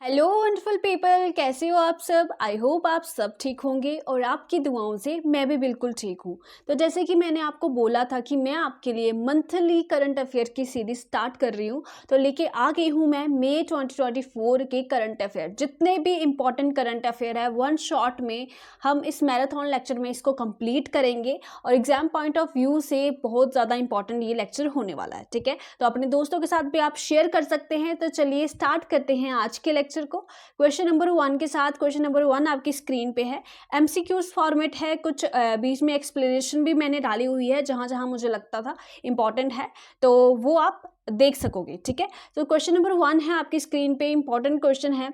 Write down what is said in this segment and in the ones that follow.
Hello wonderful people, कैसे हो आप सब। आई होप आप सब ठीक होंगे और आपकी दुआओं से मैं भी बिल्कुल ठीक हूँ। तो जैसे कि मैंने आपको बोला था कि मैं आपके लिए मंथली करंट अफेयर की सीरीज स्टार्ट कर रही हूँ, तो लेके आ गई हूँ मैं मई 2024 के करंट अफेयर। जितने भी इंपॉर्टेंट करंट अफेयर है वन शॉट में हम इस मैराथन लेक्चर में इसको कंप्लीट करेंगे और एग्जाम पॉइंट ऑफ व्यू से बहुत ज़्यादा इंपॉर्टेंट ये लेक्चर होने वाला है। ठीक है, तो अपने दोस्तों के साथ भी आप शेयर कर सकते हैं। तो चलिए स्टार्ट करते हैं आज के लेक्चर को क्वेश्चन नंबर 1 के साथ। क्वेश्चन नंबर 1 आपकी स्क्रीन पे है, एमसीक्यूज फॉर्मेट है, कुछ बीच में एक्सप्लेनेशन भी मैंने डाली हुई है जहां जहां मुझे लगता था इंपॉर्टेंट है, तो वो आप देख सकोगे। ठीक है, तो क्वेश्चन नंबर 1 है आपकी स्क्रीन पे, इंपॉर्टेंट क्वेश्चन है,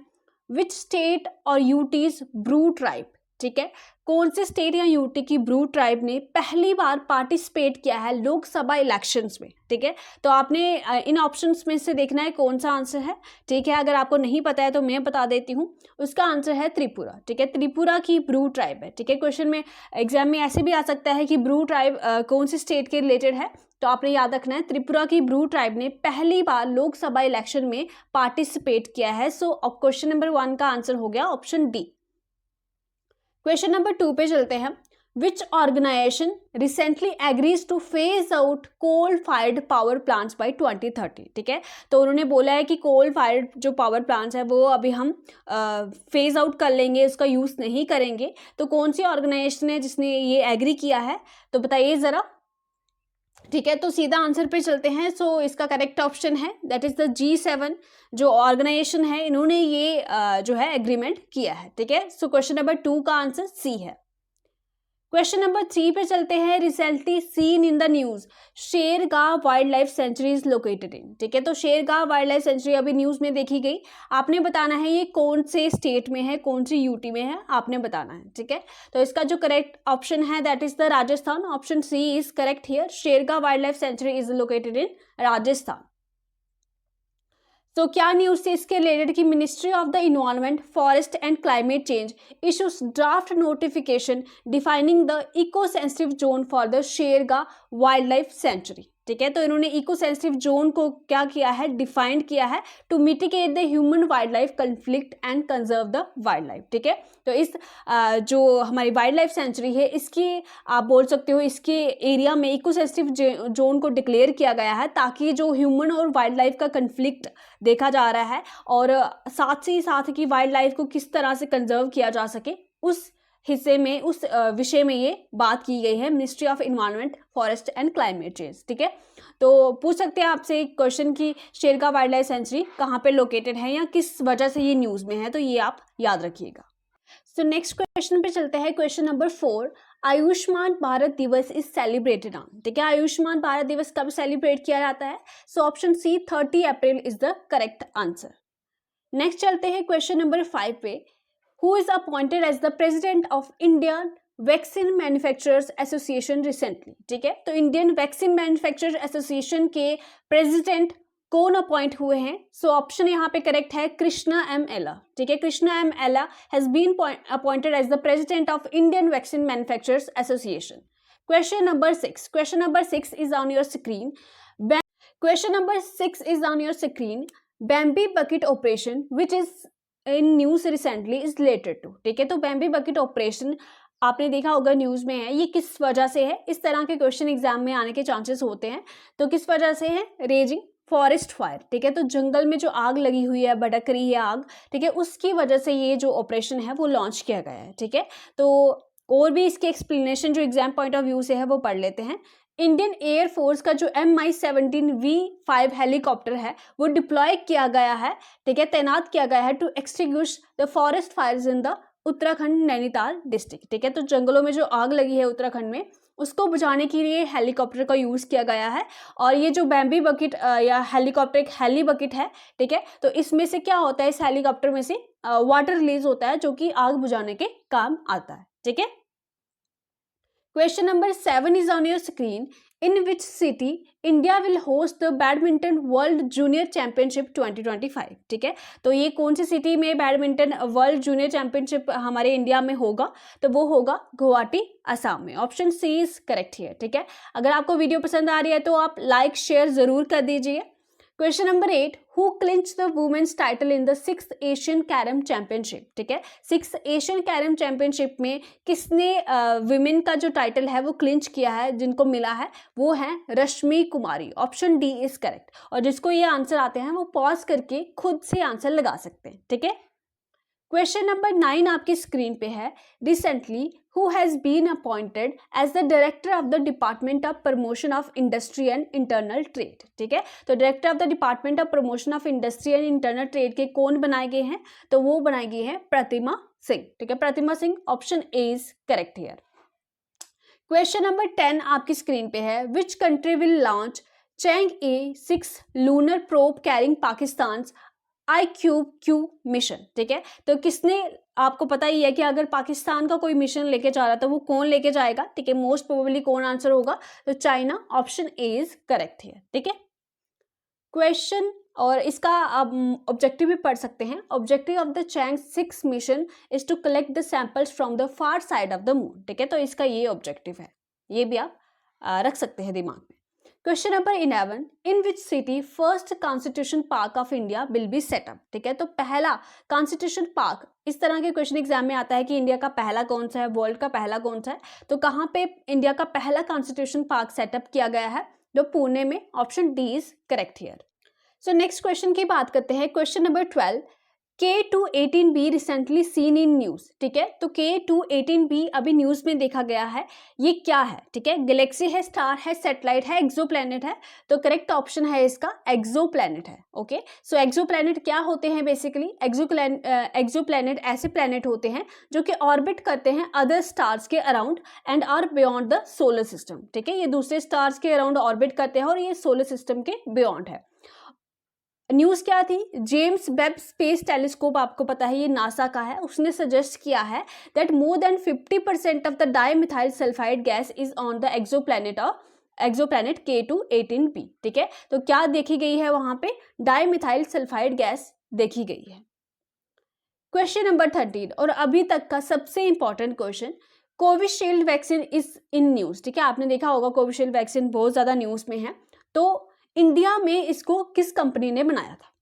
विच स्टेट और यूटीज ब्रू ट्राइब। ठीक है, कौन से स्टेट या यूटी की ब्रू ट्राइब ने पहली बार पार्टिसिपेट किया है लोकसभा इलेक्शंस में। ठीक है, तो आपने इन ऑप्शंस में से देखना है कौन सा आंसर है। ठीक है, अगर आपको नहीं पता है तो मैं बता देती हूँ, उसका आंसर है त्रिपुरा। ठीक है, त्रिपुरा की ब्रू ट्राइब है। ठीक है, क्वेश्चन में एग्जाम में ऐसे भी आ सकता है कि ब्रू ट्राइब कौन से स्टेट के रिलेटेड है, तो आपने याद रखना है त्रिपुरा की ब्रू ट्राइब ने पहली बार लोकसभा इलेक्शन में पार्टिसिपेट किया है। सो क्वेश्चन नंबर 1 का आंसर हो गया ऑप्शन डी। क्वेश्चन नंबर 2 पे चलते हैं, which organisation recently agrees to phase out coal fired power plants by 2030। ठीक है, तो उन्होंने बोला है कि कोल फायर्ड जो पावर प्लांट्स है वो अभी हम फेज आउट कर लेंगे, उसका यूज नहीं करेंगे। तो कौन सी ऑर्गेनाइजेशन है जिसने ये एग्री किया है, तो बताइए जरा। ठीक है, तो सीधा आंसर पे चलते हैं। सो इसका करेक्ट ऑप्शन है दैट इज द G7 जो ऑर्गेनाइजेशन है, इन्होंने ये जो है एग्रीमेंट किया है। ठीक है, सो क्वेश्चन नंबर 2 का आंसर सी है। क्वेश्चन नंबर 3 पे चलते हैं, recently seen in the news Shergaon wildlife sanctuary is located in. ठीक है, तो शेरगांव वाइल्ड लाइफ सेंचुरी अभी न्यूज में देखी गई, आपने बताना है ये कौन से स्टेट में है, कौन सी यूटी में है, आपने बताना है। ठीक है, तो इसका जो करेक्ट ऑप्शन है that is the Rajasthan, option C is correct here, Shergaon wildlife sanctuary is located in Rajasthan. तो क्या न्यूज थी इसके रिलेटेड कि ministry of the environment forest and climate change issues draft notification defining the eco sensitive zone for the Shergaon wildlife sanctuary. ठीक है, तो इन्होंने eco sensitive zone को क्या किया है, डिफाइंड किया है to mitigate the human wildlife conflict and conserve the wildlife. ठीक है, तो इस जो हमारी वाइल्ड लाइफ सेंचुरी है इसकी आप बोल सकते हो इसके एरिया में इको सेंसिटिव जोन को डिक्लेयर किया गया है ताकि जो ह्यूमन और वाइल्ड लाइफ का कंफ्लिक्ट देखा जा रहा है और साथ ही साथ की वाइल्ड लाइफ को किस तरह से कंजर्व किया जा सके, उस हिस्से में उस विषय में ये बात की गई है, ministry of environment forest and climate change. ठीक है, तो पूछ सकते हैं आपसे एक क्वेश्चन की शेरगांव वाइल्ड लाइफ सेंचुरी कहाँ पे लोकेटेड है या किस वजह से ये न्यूज में है, तो ये आप याद रखिएगा। सो नेक्स्ट क्वेश्चन पे चलते हैं, क्वेश्चन नंबर 4, आयुष्मान भारत दिवस इज सेलिब्रेटेड ऑन। ठीक है, आयुष्मान भारत दिवस कब सेलिब्रेट किया जाता है, so option C 30 April is the correct answer. Next चलते हैं क्वेश्चन नंबर 5 पे, who is appointed as the president of Indian vaccine manufacturers association recently. ठीक है, तो इंडियन वैक्सीन मैन्युफैक्चरर्स एसोसिएशन के प्रेसिडेंट कौन अपॉइंट हुए हैं, सो ऑप्शन यहाँ पे करेक्ट है कृष्णा एम एला। ठीक है, Krishna M Ella has been appointed as the president of Indian vaccine manufacturers association. Question number 6, question number 6 is on your screen. Question number 6 is on your screen, Bambi bucket operation which is in news recently is related to. ठीक है, तो बैम्बी bucket operation आपने देखा होगा news में है, ये किस वजह से है, इस तरह के क्वेश्चन एग्जाम में आने के चांसेस होते हैं, तो किस वजह से है, रेजिंग फॉरेस्ट फायर। ठीक है, तो जंगल में जो आग लगी हुई है, भड़क रही है आग, ठीक है, उसकी वजह से ये जो ऑपरेशन है वो लॉन्च किया गया है। ठीक है, तो और भी इसके एक्सप्लेनेशन जो एग्जाम पॉइंट ऑफ व्यू से है वो पढ़ लेते हैं। इंडियन एयरफोर्स का जो MI-17V5 हेलीकॉप्टर है वो डिप्लॉय किया गया है, ठीक है, तैनात किया गया है to extinguish the forest fires in the Uttarakhand Nainital district. ठीक है, तो जंगलों में जो आग लगी है उत्तराखंड में उसको बुझाने के लिए हेलीकॉप्टर का यूज किया गया है। और ये जो बैम्बी बकेट या हेलीकॉप्टर एक हेली बकेट है, ठीक है, तो इसमें से क्या होता है, इस हेलीकॉप्टर में से वाटर रिलीज होता है जो कि आग बुझाने के काम आता है। ठीक है, question number 7 is on your screen. In which city India will host the Badminton World Junior Championship 2025? ठीक है, तो ये कौन सी सिटी में बैडमिंटन वर्ल्ड जूनियर चैंपियनशिप हमारे इंडिया में होगा, तो वो होगा गुवाहाटी असम में। Option C is correct here. ठीक है, अगर आपको वीडियो पसंद आ रही है तो आप लाइक शेयर जरूर कर दीजिए। Question number 8, who clinch the women's title in the 6th Asian carrom championship, ठीक है, 6th एशियन कैरम चैंपियनशिप में किसने विमेन का जो टाइटल है वो क्लिंच किया है, जिनको मिला है वो है Rashmi Kumari. Option D is correct. और जिसको ये आंसर आते हैं वो पॉज करके खुद से आंसर लगा सकते हैं, ठीक है। क्वेश्चन नंबर 9 आपकी स्क्रीन पे है, recently who has been appointed as the director of the department of promotion of industry and internal trade, ठीक है। तो director of the department of promotion of industry and internal trade के कौन बनाए गए हैं, तो वो बनाई गई है प्रतिमा सिंह, ठीक है, Pratima Singh. Option A is correct here. Question number 10 आपकी स्क्रीन पे है, which country will launch Chang'e-6 lunar probe carrying Pakistan IQ-Q mission, ठीक है। तो किसने, आपको पता ही है कि अगर पाकिस्तान का कोई मिशन लेके जा रहा था वो कौन लेके जाएगा, ठीक है, मोस्ट प्रोबेबली कौन आंसर होगा, तो China. Option A is correct है, ठीक है। क्वेश्चन और इसका आप ऑब्जेक्टिव भी पढ़ सकते हैं। Objective of the Chang'e-6 mission is to collect the samples from the far side of the moon, ठीक है। तो इसका ये ऑब्जेक्टिव है, ये भी आप रख सकते हैं दिमाग में। Question number 11, in which city first constitution park of India will be set up, ठीक है। तो पहला कॉन्स्टिट्यूशन पार्क, इस तरह के क्वेश्चन एग्जाम में आता है कि इंडिया का पहला कौन सा है, वर्ल्ड का पहला कौन सा है, तो कहाँ पे इंडिया का पहला कॉन्स्टिट्यूशन पार्क सेटअप किया गया है, जो पुणे में। Option D is correct here. So next question की बात करते हैं। Question number 12, K2-18b recently seen in news, ठीक है। तो K2-18b अभी न्यूज में देखा गया है, ये क्या है, ठीक है। गैलेक्सी है, स्टार है, सैटेलाइट है, एक्सोप्लैनेट है, तो करेक्ट ऑप्शन है इसका एक्सोप्लैनेट है। ओके, सो एक्सोप्लैनेट क्या होते हैं बेसिकली, एक्सोप्लैनेट ऐसे प्लैनेट होते हैं जो कि ऑर्बिट करते हैं अदर स्टार्स के around and are beyond the solar system, ठीक है। ये दूसरे स्टार्स के अराउंड ऑर्बिट करते हैं और ये सोलर सिस्टम के बियॉन्ड है। न्यूज क्या थी, जेम्स वेब स्पेस टेलीस्कोप, आपको पता है ये नासा का है, उसने सजेस्ट किया है that more than 50% of the dimethyl sulphide gas is on the exoplanet K2-18b, ठीक है। तो क्या देखी गई है वहां पे, डाइमिथाइल सल्फाइड गैस देखी गई है। क्वेश्चन नंबर 13 और अभी तक का सबसे important question, Covishield vaccine is in news, ठीक है। आपने देखा होगा कोविशील्ड वैक्सीन बहुत ज्यादा न्यूज में है, तो इंडिया में इसको किस कंपनी ने बनाया था,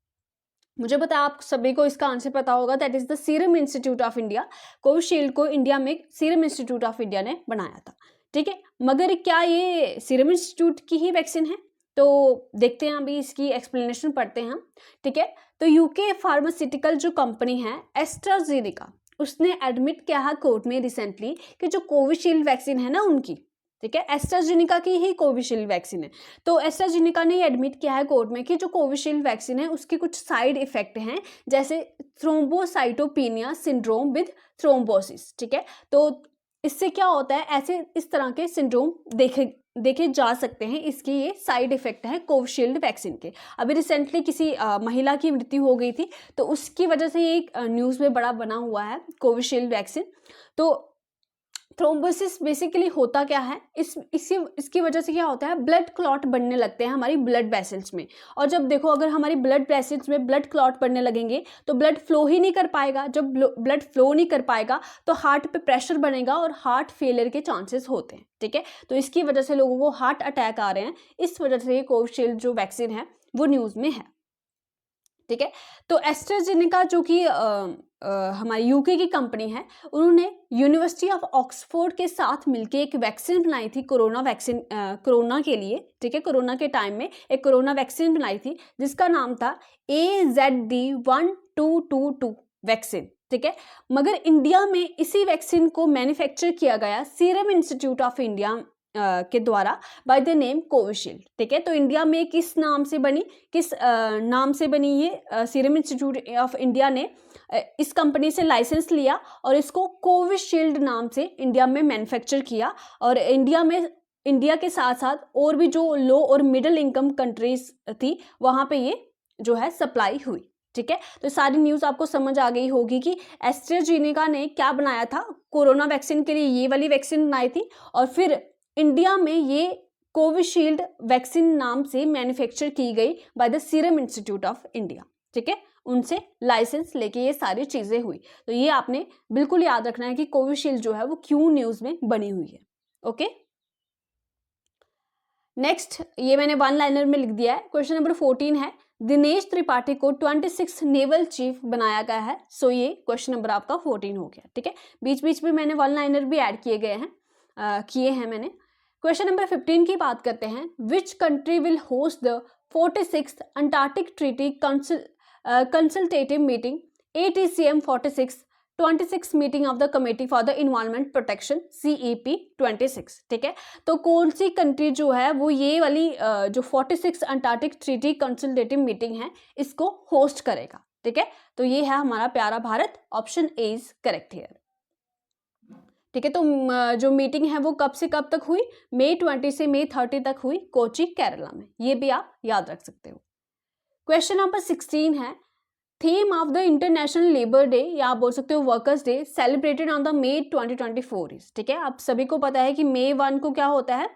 मुझे पता है आप सभी को इसका आंसर पता होगा, that is the serum institute of India. Covishield को इंडिया में सीरम इंस्टीट्यूट ऑफ इंडिया ने बनाया था, ठीक है। मगर क्या ये सीरम इंस्टीट्यूट की ही वैक्सीन है, तो देखते हैं, अभी इसकी एक्सप्लेनेशन पढ़ते हैं हम, ठीक है। तो यूके फार्मास्यूटिकल जो कंपनी है एस्ट्राजेनेका, उसने एडमिट किया है कोर्ट में रिसेंटली कि जो कोविशील्ड वैक्सीन है ना उनकी, ठीक है, एस्ट्राजेनेका की ही कोविशील्ड वैक्सीन है, तो एस्ट्राजेनेका ने एडमिट किया है कोर्ट में कि जो कोविशील्ड वैक्सीन है उसके कुछ साइड इफेक्ट हैं, जैसे थ्रोम्बोसाइटोपेनिया सिंड्रोम विद थ्रोम्बोसिस, ठीक है। तो इससे क्या होता है, ऐसे इस तरह के सिंड्रोम देखे जा सकते हैं, इसके ये साइड इफेक्ट है कोविशील्ड वैक्सीन के। अभी रिसेंटली किसी महिला की मृत्यु हो गई थी, तो उसकी वजह से ये न्यूज़ में बड़ा बना हुआ है कोविशील्ड वैक्सीन। तो थ्रोम्बोसिस बेसिकली होता क्या है, इसकी वजह से क्या होता है, ब्लड क्लॉट बनने लगते हैं हमारी ब्लड वेसल्स में, और जब देखो अगर हमारी ब्लड वेसल्स में ब्लड क्लॉट बनने लगेंगे तो ब्लड फ्लो ही नहीं कर पाएगा, जब ब्लड फ्लो नहीं कर पाएगा तो हार्ट पे प्रेशर बनेगा और हार्ट फेलियर के चांसेस होते हैं, ठीक है। तो इसकी वजह से लोगों को हार्ट अटैक आ रहे हैं, इस वजह से ये कोविशील्ड जो वैक्सीन है वो न्यूज़ में है, ठीक है। तो एस्ट्राजेनेका जो कि हमारी यूके की कंपनी है, उन्होंने यूनिवर्सिटी ऑफ ऑक्सफोर्ड के साथ मिलके एक वैक्सीन बनाई थी, कोरोना वैक्सीन, कोरोना के लिए, ठीक है। कोरोना के टाइम में एक कोरोना वैक्सीन बनाई थी जिसका नाम था AZD1222 वैक्सीन, ठीक है। मगर इंडिया में इसी वैक्सीन को मैन्युफैक्चर किया गया सीरम इंस्टीट्यूट ऑफ इंडिया के द्वारा बाय द नेम कोविशील्ड, ठीक है। तो इंडिया में किस नाम से बनी ये सीरम इंस्टीट्यूट ऑफ इंडिया ने इस कंपनी से लाइसेंस लिया और इसको कोविशील्ड नाम से इंडिया में मैन्युफैक्चर किया, और इंडिया के साथ साथ और भी जो लो और मिडिल इनकम कंट्रीज थी वहाँ पे ये जो है सप्लाई हुई, ठीक है। तो सारी न्यूज़ आपको समझ आ गई होगी कि एस्ट्राजेनेका ने क्या बनाया था, कोरोना वैक्सीन के लिए ये वाली वैक्सीन बनाई थी, और फिर इंडिया में ये कोविशील्ड वैक्सीन नाम से मैन्युफैक्चर की गई by the serum institute of India, ठीक है। उनसे लाइसेंस लेके ये सारी चीज़ें हुई, तो ये आपने बिल्कुल याद रखना है कि कोविशील्ड जो है वो क्यों न्यूज़ में बनी हुई है। ओके, नेक्स्ट ये मैंने वन लाइनर में लिख दिया है। क्वेश्चन नंबर 14 है, दिनेश त्रिपाठी को 26 नेवल चीफ बनाया गया है? सो ये क्वेश्चन नंबर आपका 14 हो गया, ठीक है। बीच बीच में मैंने वन लाइनर भी ऐड किए हैं मैंने। क्वेश्चन नंबर 15 की बात करते हैं। विच country will host the 46th Antarctic treaty consultative meeting ATCM 26 meeting of the committee for the environment protection CEP 26, ठीक है। तो कौन सी कंट्री जो है वो ये वाली जो 46 अंटार्कटिक ट्रीटी कंसल्टेटिव मीटिंग है इसको होस्ट करेगा, ठीक है। तो ये है हमारा प्यारा Bharat, option A is correct here, ठीक है। तो जो मीटिंग है वो कब से कब तक हुई? मई 20 से मई 30 तक हुई, कोची केरला में। ये भी आप याद रख सकते हो। क्वेश्चन नंबर 16 है। Theme of the international labour day या आप बोल सकते हो workers day celebrated on the May 2024 इज, ठीक है। आप सभी को पता है कि मई 1 को क्या होता है,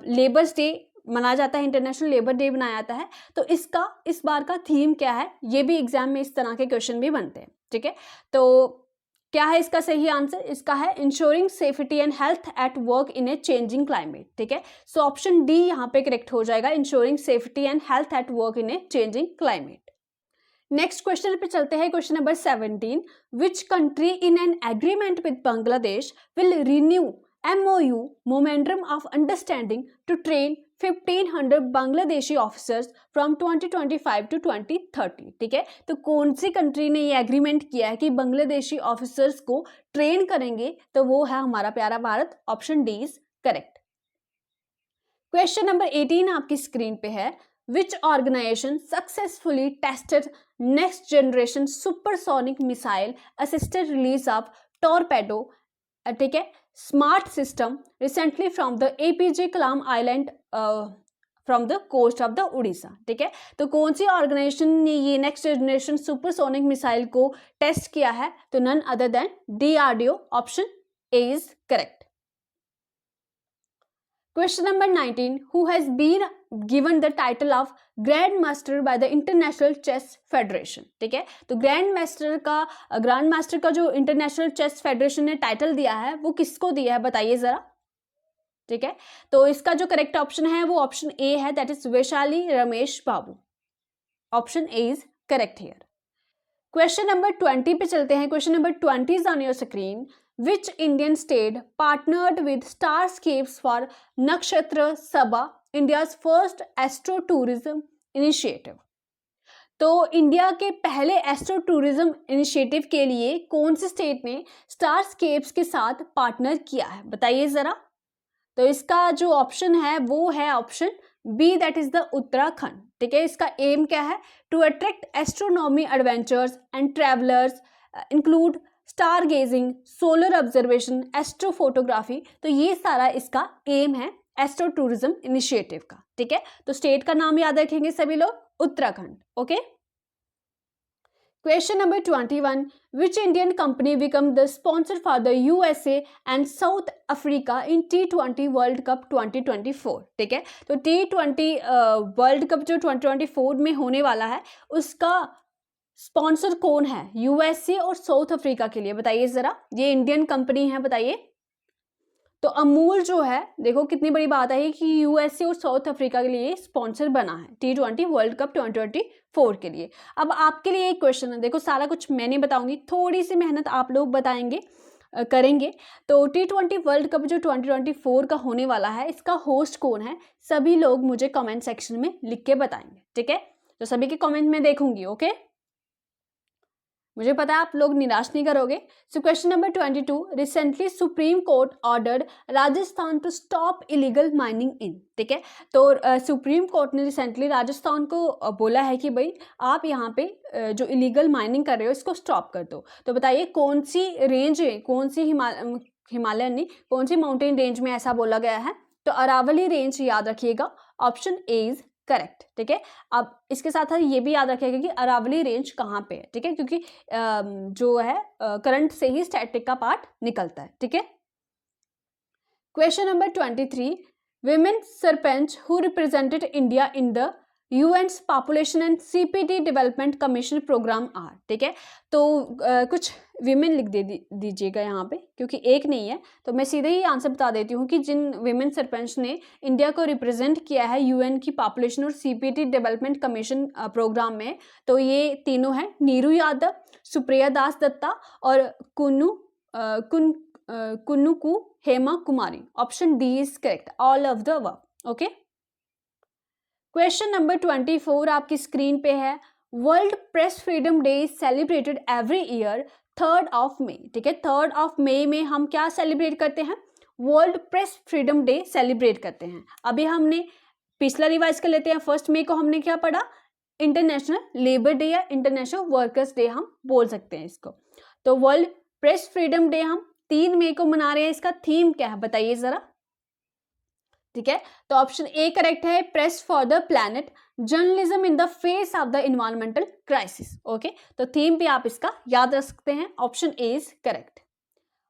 लेबर्स डे मनाया जाता है, इंटरनेशनल लेबर डे मनाया जाता है। तो इस बार का थीम क्या है, ये भी एग्जाम में इस तरह के क्वेश्चन भी बनते हैं, ठीक है। तो क्या है इसका सही आंसर? इसका है ensuring safety and health at work in a changing climate, ठीक है। सो ऑप्शन डी यहाँ पे करेक्ट हो जाएगा, ensuring safety and health at work in a changing climate. Next question पे चलते हैं, question number 17। Which country in an agreement with Bangladesh will renew MOU momentum of understanding to train 1500 Bangladeshi officers from 2025 to 2030, ठीक है। तो कौन सी country ने ये एग्रीमेंट किया है कि बांग्लादेशी ऑफिसर्स को ट्रेन करेंगे? तो वो है हमारा प्यारा Bharat, option D is correct. Question number 18 आपकी स्क्रीन पे है। Which organization successfully tested next generation supersonic missile assisted release of torpedo, ठीक है, smart system recently from the APJ Kalam Island from the coast of the Odisha, ठीक है। तो कौन सी ऑर्गेनाइजेशन ने ये नेक्स्ट जनरेशन सुपरसोनिक मिसाइल को टेस्ट किया है? तो none other than DRDO, option A is correct. Question number 19. Who has been given the title of Grand Master by the International Chess Federation, ठीक है। तो ग्रैंड मास्टर का जो international chess federation ने टाइटल दिया है वो किसको दिया है बताइए जरा, ठीक है। तो इसका जो करेक्ट ऑप्शन है वो ऑप्शन ए है, that is Vaishali Ramesh Babu, option A is correct here. Question number 20 पे चलते हैं। Question number 20 is on your screen. Which Indian state partnered with Starscapes for Nakshatra Sabha, India's first astro tourism initiative? तो India के पहले astro tourism initiative के लिए कौन सी स्टेट ने स्टारस्केप्स के साथ पार्टनर किया है बताइए जरा। तो इसका जो ऑप्शन है वो है option B, that is the Uttarakhand, ठीक है। इसका एम क्या है? To attract astronomy adventures and travellers include star gazing, solar observation, astrophotography. तो ये सारा इसका एम है एस्ट्रो टूरिज्म इनिशिएटिव का, ठीक है। तो स्टेट का नाम याद रखेंगे सभी लोग, Uttarakhand, okay. Question number 21। Which Indian company become the sponsor for the USA and south Africa in T20 world cup 2024, ठीक है। तो T20 वर्ल्ड कप जो 2024 में होने वाला है उसका स्पॉन्सर कौन है USA और साउथ अफ्रीका के लिए बताइए जरा। ये इंडियन कंपनी है, बताइए। तो अमूल जो है, देखो कितनी बड़ी बात है कि USA और साउथ अफ्रीका के लिए स्पॉन्सर बना है T20 वर्ल्ड कप 2024 के लिए। अब आपके लिए एक क्वेश्चन है, देखो सारा कुछ मैं नहीं बताऊंगी, थोड़ी सी मेहनत आप लोग करेंगे। तो T20 वर्ल्ड कप जो 2024 का होने वाला है इसका होस्ट कौन है? सभी लोग मुझे कमेंट सेक्शन में लिख के बताएंगे, ठीक है। तो सभी के कमेंट में देखूंगी, ओके। मुझे पता है आप लोग निराश नहीं करोगे। So question number 22। Recently supreme court ordered Rajasthan to stop illegal mining in, ठीक है। तो सुप्रीम कोर्ट ने रिसेंटली राजस्थान को बोला है कि भाई आप यहाँ पे जो इलीगल माइनिंग कर रहे हो इसको स्टॉप कर दो। तो बताइए कौन सी रेंज है, कौन सी हिमालय नहीं, कौन सी माउंटेन रेंज में ऐसा बोला गया है? तो अरावली रेंज याद रखिएगा, ऑप्शन ए इज करेक्ट, ठीक है। अब इसके साथ ये भी याद रखिएगा कि अरावली रेंज कहाँ पे है, ठीक है, क्योंकि जो है करंट से ही स्टैटिक का पार्ट निकलता है, ठीक है। Question number 23। Women sarpanch who represented India in the UN's population and CPT development commission programme are. ठीक है, तो कुछ विमेन लिख दीजिएगा यहाँ पे, क्योंकि एक नहीं है तो मैं सीधे ही आंसर बता देती हूँ कि जिन विमेन सरपंच ने इंडिया को रिप्रेजेंट किया है यूएन की पॉपुलेशन और सीपीटी डेवलपमेंट कमीशन प्रोग्राम में, तो ये तीनों हैं, नीरू यादव, सुप्रिया दास दत्ता और Kunnuku Hema Kumari. Option D is correct, all of the above. Okay, question number 24 आपकी स्क्रीन पे है। World press freedom day is celebrated every year 3rd of May. ठीक है, 3rd ऑफ मई में हम क्या सेलिब्रेट करते हैं? World press freedom day celebrate करते हैं। अभी हमने पिछला रिवाइज कर लेते हैं। 1 मई को हमने क्या पढ़ा? इंटरनेशनल लेबर डे या इंटरनेशनल वर्कर्स डे हम बोल सकते हैं इसको। तो वर्ल्ड प्रेस फ्रीडम डे हम 3 मई को मना रहे हैं। इसका थीम क्या है बताइए जरा। ठीक है, तो ऑप्शन ए करेक्ट है, press for the planet, journalism in the face of the environmental crisis. Okay, तो थीम भी आप इसका याद रख सकते हैं, option A is correct.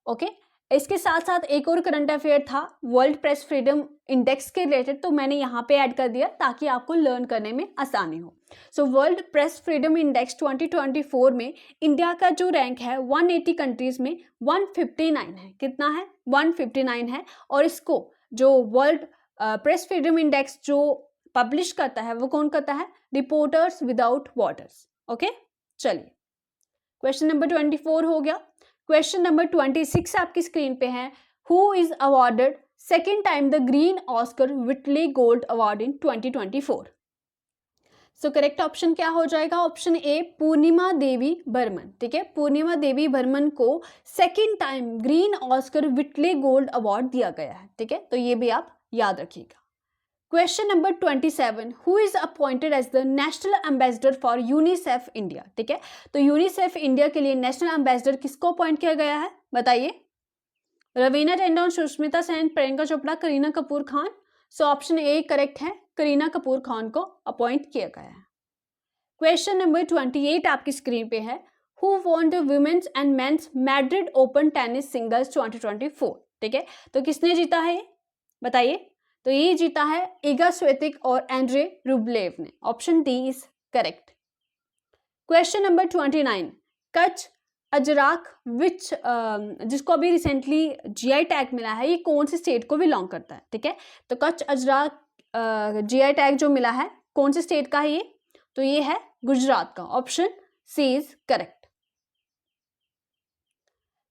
Okay, इसके साथ साथ एक और करंट अफेयर था वर्ल्ड प्रेस फ्रीडम इंडेक्स के रिलेटेड, तो मैंने यहाँ पे ऐड कर दिया ताकि आपको लर्न करने में आसानी हो। So world press freedom index 2024 में इंडिया का जो रैंक है 180 कंट्रीज में 159 है। कितना है? 159 है। और इसको जो वर्ल्ड प्रेस फ्रीडम इंडेक्स जो पब्लिश करता है वो कौन करता है? Reporters without borders. ओके, चलिए क्वेश्चन नंबर 24 हो गया। क्वेश्चन नंबर 26 आपकी स्क्रीन पे है। Who is awarded second time the green Oscar Whitley gold award in 2024? So correct option क्या हो जाएगा? Option A Purnima Devi Barman. ठीक है, पूर्णिमा देवी बर्मन को second time green Oscar Whitley gold award दिया गया है। ठीक है, तो ये भी आप याद रखिएगा। Question number 27, who is appointed as the national ambassador for UNICEF India? ठीक है, तो यूनिसेफ इंडिया के लिए नेशनल एम्बेसडर किसको अपॉइंट किया गया है बताइए? रवीना टंडन, सुष्मिता सेन, प्रियंका चोपड़ा, करीना कपूर खान। सो ऑप्शन ए करेक्ट है, करीना कपूर खान को अपॉइंट किया गया है। क्वेश्चन नंबर 28 आपकी स्क्रीन पे है। Who won the women's and men's Madrid open tennis singles 2024? ठीक है, तो किसने जीता है बताइए? तो ये जीता है इगा स्वेतिक और एंड्रे रुब्लेव ने। Option D is correct. Question number 29, Kutch Ajrakh which जिसको अभी रिसेंटली जीआई टैग मिला है, ये कौन से स्टेट को बिलोंग करता है? ठीक है, तो कच्छ अजराक जीआई टैग जो मिला है कौन से स्टेट का है ये? तो ये है गुजरात का। Option C is correct.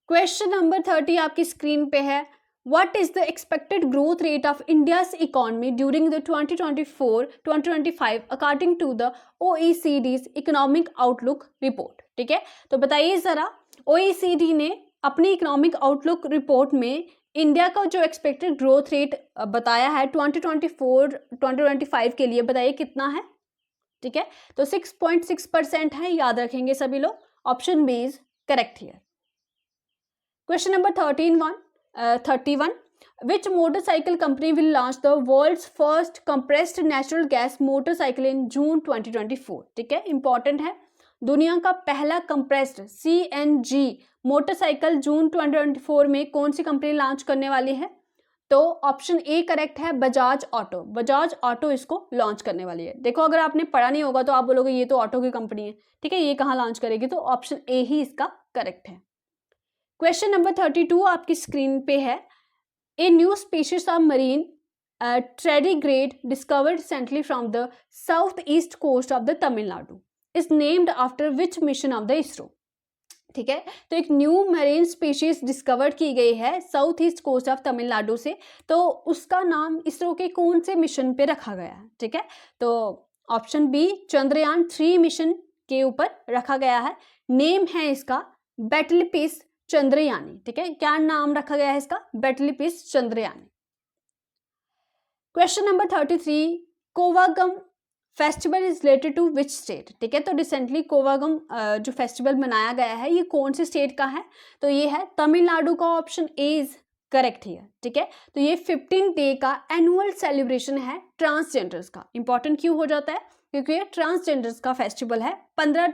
Question number 30 आपकी स्क्रीन पे है। What is the expected growth rate of India's economy during the 2024-2025 according to the OECD's Economic Outlook Report? ठीक है, तो बताइए जरा, OECD ने अपनी इकोनॉमिक आउटलुक रिपोर्ट में इंडिया का जो एक्सपेक्टेड ग्रोथ रेट बताया है 2024-2025 के लिए, बताइए कितना है? ठीक है, तो 6.6% है, याद रखेंगे सभी लोग। Option B is correct here. Question number 31, which motorcycle company will launch the world's first compressed natural gas motorcycle in June 2024? ठीक है, इंपॉर्टेंट है। दुनिया का पहला कंप्रेस्ड CNG मोटरसाइकिल जून 2024 में कौन सी कंपनी लॉन्च करने वाली है? तो ऑप्शन ए करेक्ट है, बजाज ऑटो। बजाज ऑटो इसको लॉन्च करने वाली है। देखो, अगर आपने पढ़ा नहीं होगा तो आप बोलोगे ये तो ऑटो की कंपनी है, ठीक है, ये कहाँ लॉन्च करेगी? तो ऑप्शन ए ही इसका करेक्ट है। क्वेश्चन नंबर 32 आपकी स्क्रीन पे है। A new species of marine tardigrade discovered recently from the southeast coast of the Tamil Nadu is named after which mission of the ISRO? ठीक है, तो एक न्यू मरीन स्पीशीज डिस्कवर की गई है south east coast of Tamil Nadu से, तो उसका नाम इसरो के कौन से मिशन पे रखा गया है? ठीक है, तो ऑप्शन बी चंद्रयान 3 मिशन के ऊपर रखा गया है। नेम है इसका बैटलपीस चंद्रयानी। ठीक है, क्या नाम रखा गया है इसका? बैटलपीस चंद्रयानी। Question number 33, Koovagam festival is related to which state? ठीक है, तो रिसेंटली कोवागम जो फेस्टिवल मनाया गया है ये कौन से स्टेट का है? तो ये है तमिलनाडु का। Option A is correct here. ठीक है, तो ये 15 डे का एनुअल सेलिब्रेशन है ट्रांसजेंडर्स का। इंपॉर्टेंट क्यों हो जाता है? क्योंकि ये ट्रांसजेंडर्स का फेस्टिवल है। 15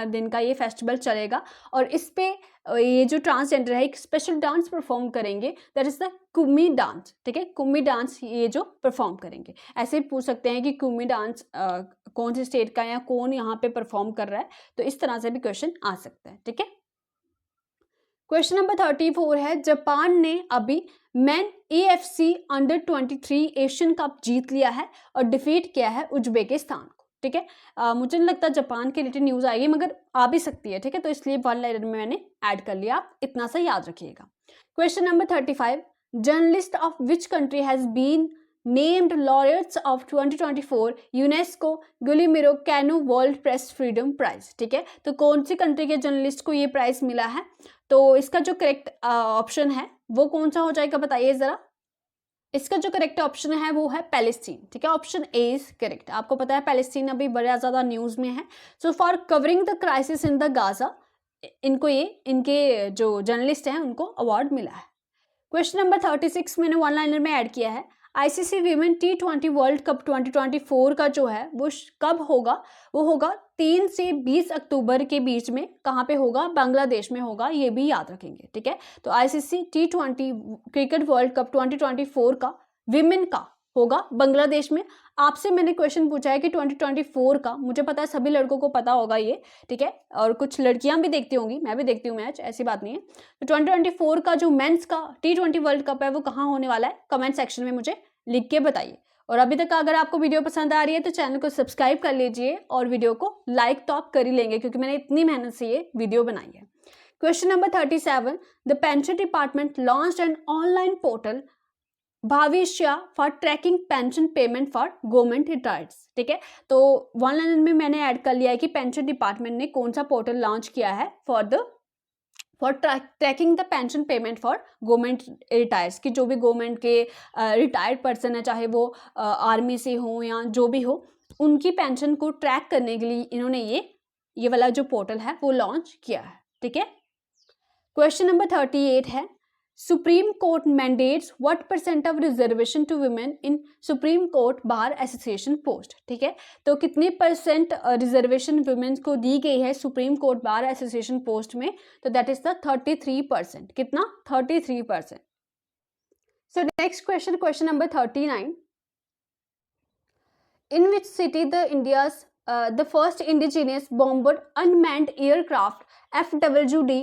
दिन का ये फेस्टिवल चलेगा और इस पे ये जो ट्रांसजेंडर है एक स्पेशल डांस परफॉर्म करेंगे, that is the Kummi dance. ठीक है, कुम्मी डांस ये जो परफॉर्म करेंगे। ऐसे पूछ सकते हैं कि कुम्मी डांस कौन से स्टेट का है या कौन यहाँ पे परफॉर्म कर रहा है, तो इस तरह से भी क्वेश्चन आ सकता है। ठीक है, क्वेश्चन नंबर 34 है, जापान ने अभी men AFC under 23 Asian cup जीत लिया है और डिफीट किया है उज्बेकिस्तान को। ठीक है, मुझे नहीं लगता जापान के रिलेटेड न्यूज आएगी, मगर आ भी सकती है। ठीक है, तो इसलिए वन लाइनर में मैंने ऐड कर लिया, आप इतना सा याद रखिएगा। Question number 35, journalist of which country has been named laureates of 2024 UNESCO Guillermo Cano world press freedom prize. ठीक है, तो कौन सी कंट्री के जर्नलिस्ट को ये प्राइज मिला है? तो इसका जो करेक्ट ऑप्शन है वो कौन सा हो जाएगा, बताइए जरा। इसका जो करेक्ट ऑप्शन है वो है पैलेस्टीन। ठीक है, ऑप्शन ए इज करेक्ट। आपको पता है पैलेस्टीन अभी बड़ा ज्यादा न्यूज में है। So for covering the crisis in the Gaza, इनको ये इनके जो जर्नलिस्ट हैं उनको अवार्ड मिला है। क्वेश्चन नंबर 36 मैंने वन लाइनर में ऐड किया है। ICC women T20 world cup 2024 का जो है वो कब होगा? वो होगा 3 से 20 अक्टूबर के बीच में। कहाँ पे होगा? बांग्लादेश में होगा, ये भी याद रखेंगे। ठीक है, तो ICC T20 cricket world cup 2024 का विमेन का होगा बांग्लादेश में। आपसे मैंने क्वेश्चन पूछा है कि 2024 का, मुझे पता है सभी लड़कों को पता होगा ये। ठीक है, और कुछ लड़कियां भी देखती होंगी, मैं भी देखती हूँ मैच, ऐसी बात नहीं है। तो 2024 का जो मेंस का T20 वर्ल्ड कप है वो कहाँ होने वाला है? कमेंट सेक्शन में मुझे लिख के बताइए। और अभी तक अगर आपको वीडियो पसंद आ रही है तो चैनल को सब्सक्राइब कर लीजिए और वीडियो को लाइक तो आप कर ही लेंगे, क्योंकि मैंने इतनी मेहनत से ये वीडियो बनाई है। Question number 37, the pension department launched an online portal Bhavishya for tracking pension payment for government retirees. ठीक है, तो वन लाइन में मैंने ऐड कर लिया है कि पेंशन डिपार्टमेंट ने कौन सा पोर्टल लॉन्च किया है for tracking the pension payment for government retires, कि जो भी गवर्नमेंट के रिटायर्ड पर्सन है, चाहे वो आर्मी से हो या जो भी हो, उनकी पेंशन को ट्रैक करने के लिए इन्होंने ये वाला जो पोर्टल है वो लॉन्च किया है। ठीक है, क्वेश्चन नंबर 38 है, supreme court mandates what percent of reservation to women in supreme court bar association post. ठीक है, तो कितने परसेंट रिजर्वेशन वुमेन को दी गई है supreme court bar association post में? तो दैट इज द 33%। कितना? 33%। So next question, question number 39, in which city the first indigenous bomber unmanned aircraft FWD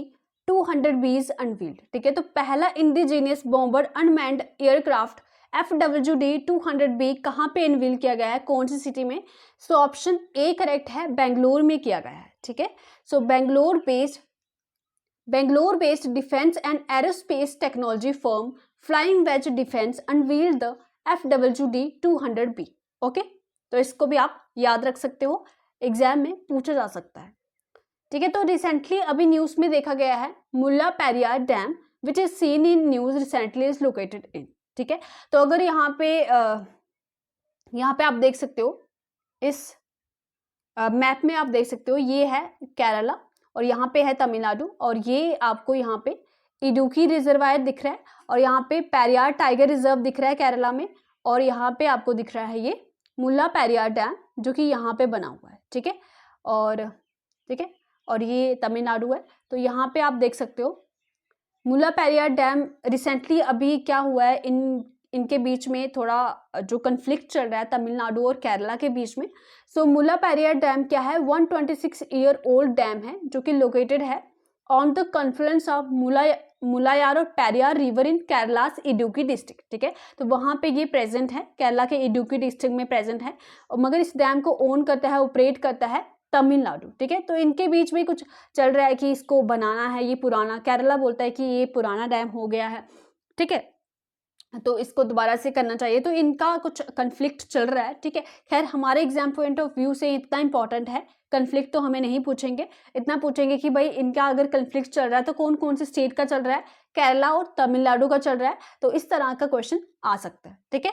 200B is unveiled. ठीक है, तो पहला indigenous bomber unmanned aircraft FWD 200B कहाँ पे unveil किया गया है, कौन सी सिटी में? सो ऑप्शन ए करेक्ट है, बेंगलोर में किया गया है। ठीक है, so Bangalore based defence and aerospace technology firm flying wedge defence unveiled the FWD 200B। Okay, तो इसको भी आप याद रख सकते हो, एग्जाम में पूछा जा सकता है। ठीक है, तो रिसेंटली अभी न्यूज में देखा गया है Mulla Periyar dam which is seen in news recently is located in. ठीक है, तो अगर यहाँ पे आप देख सकते हो, इस मैप में आप देख सकते हो, ये है केरला और यहाँ पे है तमिलनाडु, और ये आपको यहाँ पे इडुक्की रिजर्वायर दिख रहा है, और यहाँ पे पेरियार टाइगर रिजर्व दिख रहा है केरला में, और यहाँ पे आपको दिख रहा है ये मुल्ला पेरियार डैम जो कि यहाँ पे बना हुआ है। ठीक है, और ये तमिलनाडु है। तो यहाँ पे आप देख सकते हो मुल्ला पेरियार डैम रिसेंटली अभी क्या हुआ है, इनके बीच में थोड़ा जो कन्फ्लिक्ट चल रहा है तमिलनाडु और केरला के बीच में। सो मुल्ला पेरियार डैम क्या है? 126 ईयर ओल्ड डैम है जो कि लोकेटेड है on the confluence of Mullayar और Periyar river in Kerala's Idukki district. ठीक है, तो वहाँ पे ये प्रेजेंट है, केरला के इडुक्की डिस्ट्रिक्ट में प्रेजेंट है, और मगर इस डैम को ओन करता है, ऑपरेट करता है तमिलनाडु। ठीक है, तो इनके बीच में कुछ चल रहा है कि इसको बनाना है, ये पुराना, केरला बोलता है कि ये पुराना डैम हो गया है। ठीक है, तो इसको दोबारा से करना चाहिए, तो इनका कुछ कन्फ्लिक्ट चल रहा है। ठीक है, खैर हमारे एग्जाम पॉइंट ऑफ व्यू से इतना इंपॉर्टेंट है, कन्फ्लिक्ट तो हमें नहीं पूछेंगे, इतना पूछेंगे कि भाई इनका अगर कन्फ्लिक्ट चल रहा है तो कौन कौन से स्टेट का चल रहा है, केरला और तमिलनाडु का चल रहा है, तो इस तरह का क्वेश्चन आ सकता है। ठीक है,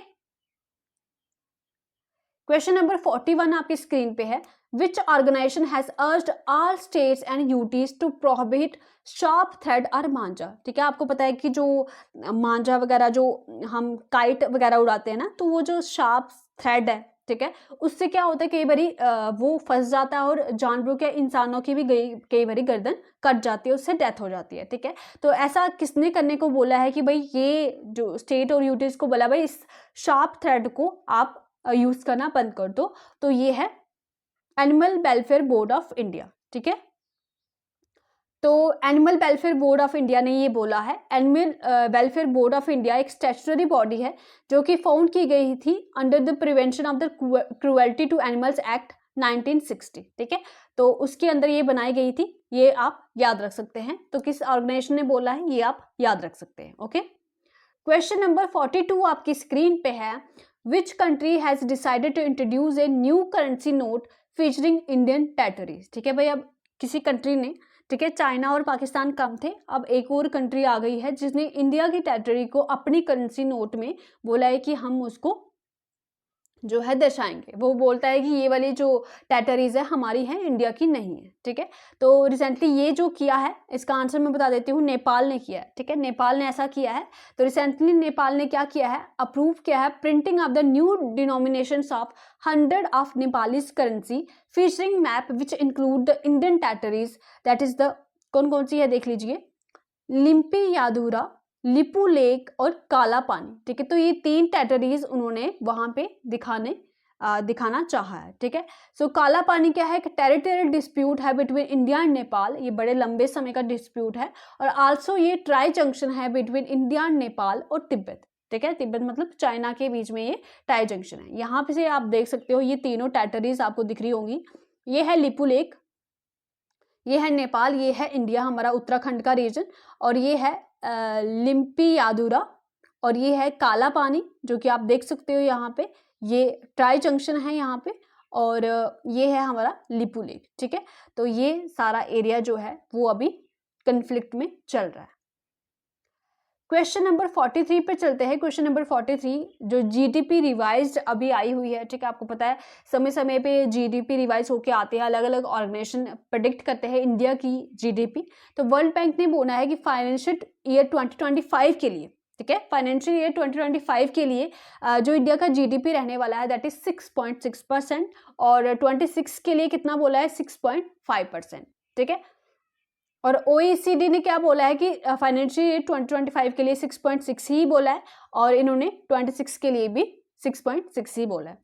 क्वेश्चन नंबर 41 आपकी स्क्रीन पे है, which organisation has urged all states and UTs to prohibit sharp thread और मांझा। ठीक है, आपको पता है कि जो मांझा वगैरह जो हम काइट वगैरह उड़ाते हैं ना, तो वो जो शार्प थ्रेड है, ठीक है, उससे क्या होता है कई बारी वो फंस जाता है और जानवरों के इंसानों की भी कई बारी गर्दन कट जाती है, उससे डेथ हो जाती है। ठीक है, तो ऐसा किसने करने को बोला है कि भाई ये जो स्टेट और यूटीज को बोला भाई इस शार्प थ्रेड को आप यूज करना बंद कर दो, तो ये है animal welfare board of India. ठीक है, तो animal welfare board of India ने ये बोला है। Animal welfare board of India एक स्टैट्यूटरी बॉडी है जो कि फाउंड की गई थी under the prevention of the cruelty to animals act 1960। ठीक है, तो उसके अंदर ये बनाई गई थी, ये आप याद रख सकते हैं। तो किस ऑर्गेनाइजेशन ने बोला है ये आप याद रख सकते हैं। ओके, क्वेश्चन नंबर 42 आपकी स्क्रीन पे है। Which country has decided to introduce a new currency note featuring Indian territories. ठीक है भाई, अब किसी कंट्री ने, ठीक है, चाइना और पाकिस्तान कम थे, अब एक और कंट्री आ गई है जिसने इंडिया की टेरिटरी को अपनी करेंसी नोट में बोला है कि हम उसको जो है दर्शाएंगे। वो बोलता है कि ये वाली जो टेरिटरीज है हमारी है, इंडिया की नहीं है। ठीक है, तो रिसेंटली ये जो किया है इसका आंसर मैं बता देती हूँ, नेपाल ने किया है। ठीक है, नेपाल ने ऐसा किया है। तो रिसेंटली नेपाल ने क्या किया है, अप्रूव किया है printing of the new denominations of 100 of Nepalese currency featuring map which include the Indian territories, that is the कौन कौन सी है देख लीजिए, लिम्पी यादूरा, लिपू लेक और काला पानी। ठीक है, तो ये 3 टेरिटरीज उन्होंने वहां पे दिखाना चाहा है। ठीक है, सो काला पानी क्या है, टेरिटोरियल डिस्प्यूट है बिटवीन इंडिया एंड नेपाल, ये बड़े लंबे समय का डिस्प्यूट है। और आल्सो ये ट्राई जंक्शन है बिटवीन इंडिया एंड नेपाल और तिब्बत। ठीक है, तिब्बत मतलब चाइना के बीच में ये ट्राई जंक्शन है। यहाँ पे से आप देख सकते हो ये तीनों टेरिटरीज आपको दिख रही होंगी। ये है लिपू लेक, ये है नेपाल, ये है इंडिया हमारा उत्तराखंड का रीजन, और ये है लिम्पी यादूरा, और ये है काला पानी जो कि आप देख सकते हो यहाँ पे, ये ट्राई जंक्शन है यहाँ पे, और ये है हमारा लिपू लेक। ठीक है, तो ये सारा एरिया जो है वो अभी कन्फ्लिक्ट में चल रहा है। क्वेश्चन नंबर 43 पे चलते हैं। क्वेश्चन नंबर 43 जो जीडीपी रिवाइज्ड अभी आई हुई है। ठीक है, आपको पता है समय समय पे जीडीपी रिवाइज होके आते हैं, अलग अलग ऑर्गेनाइजेशन प्रेडिक्ट करते हैं इंडिया की जीडीपी। तो वर्ल्ड बैंक ने बोला है कि फाइनेंशियल ईयर 2025 के लिए, ठीक है, फाइनेंशियल ईयर 2025 के लिए जो इंडिया का जीडीपी रहने वाला है दैट इज 6.6%, और 26 के लिए कितना बोला है, 6.5%। ठीक है, और OECD ने क्या बोला है कि फाइनेंशियल ईयर 2025 के लिए 6.6 ही बोला है, और इन्होंने 26 के लिए भी 6.6 ही बोला है।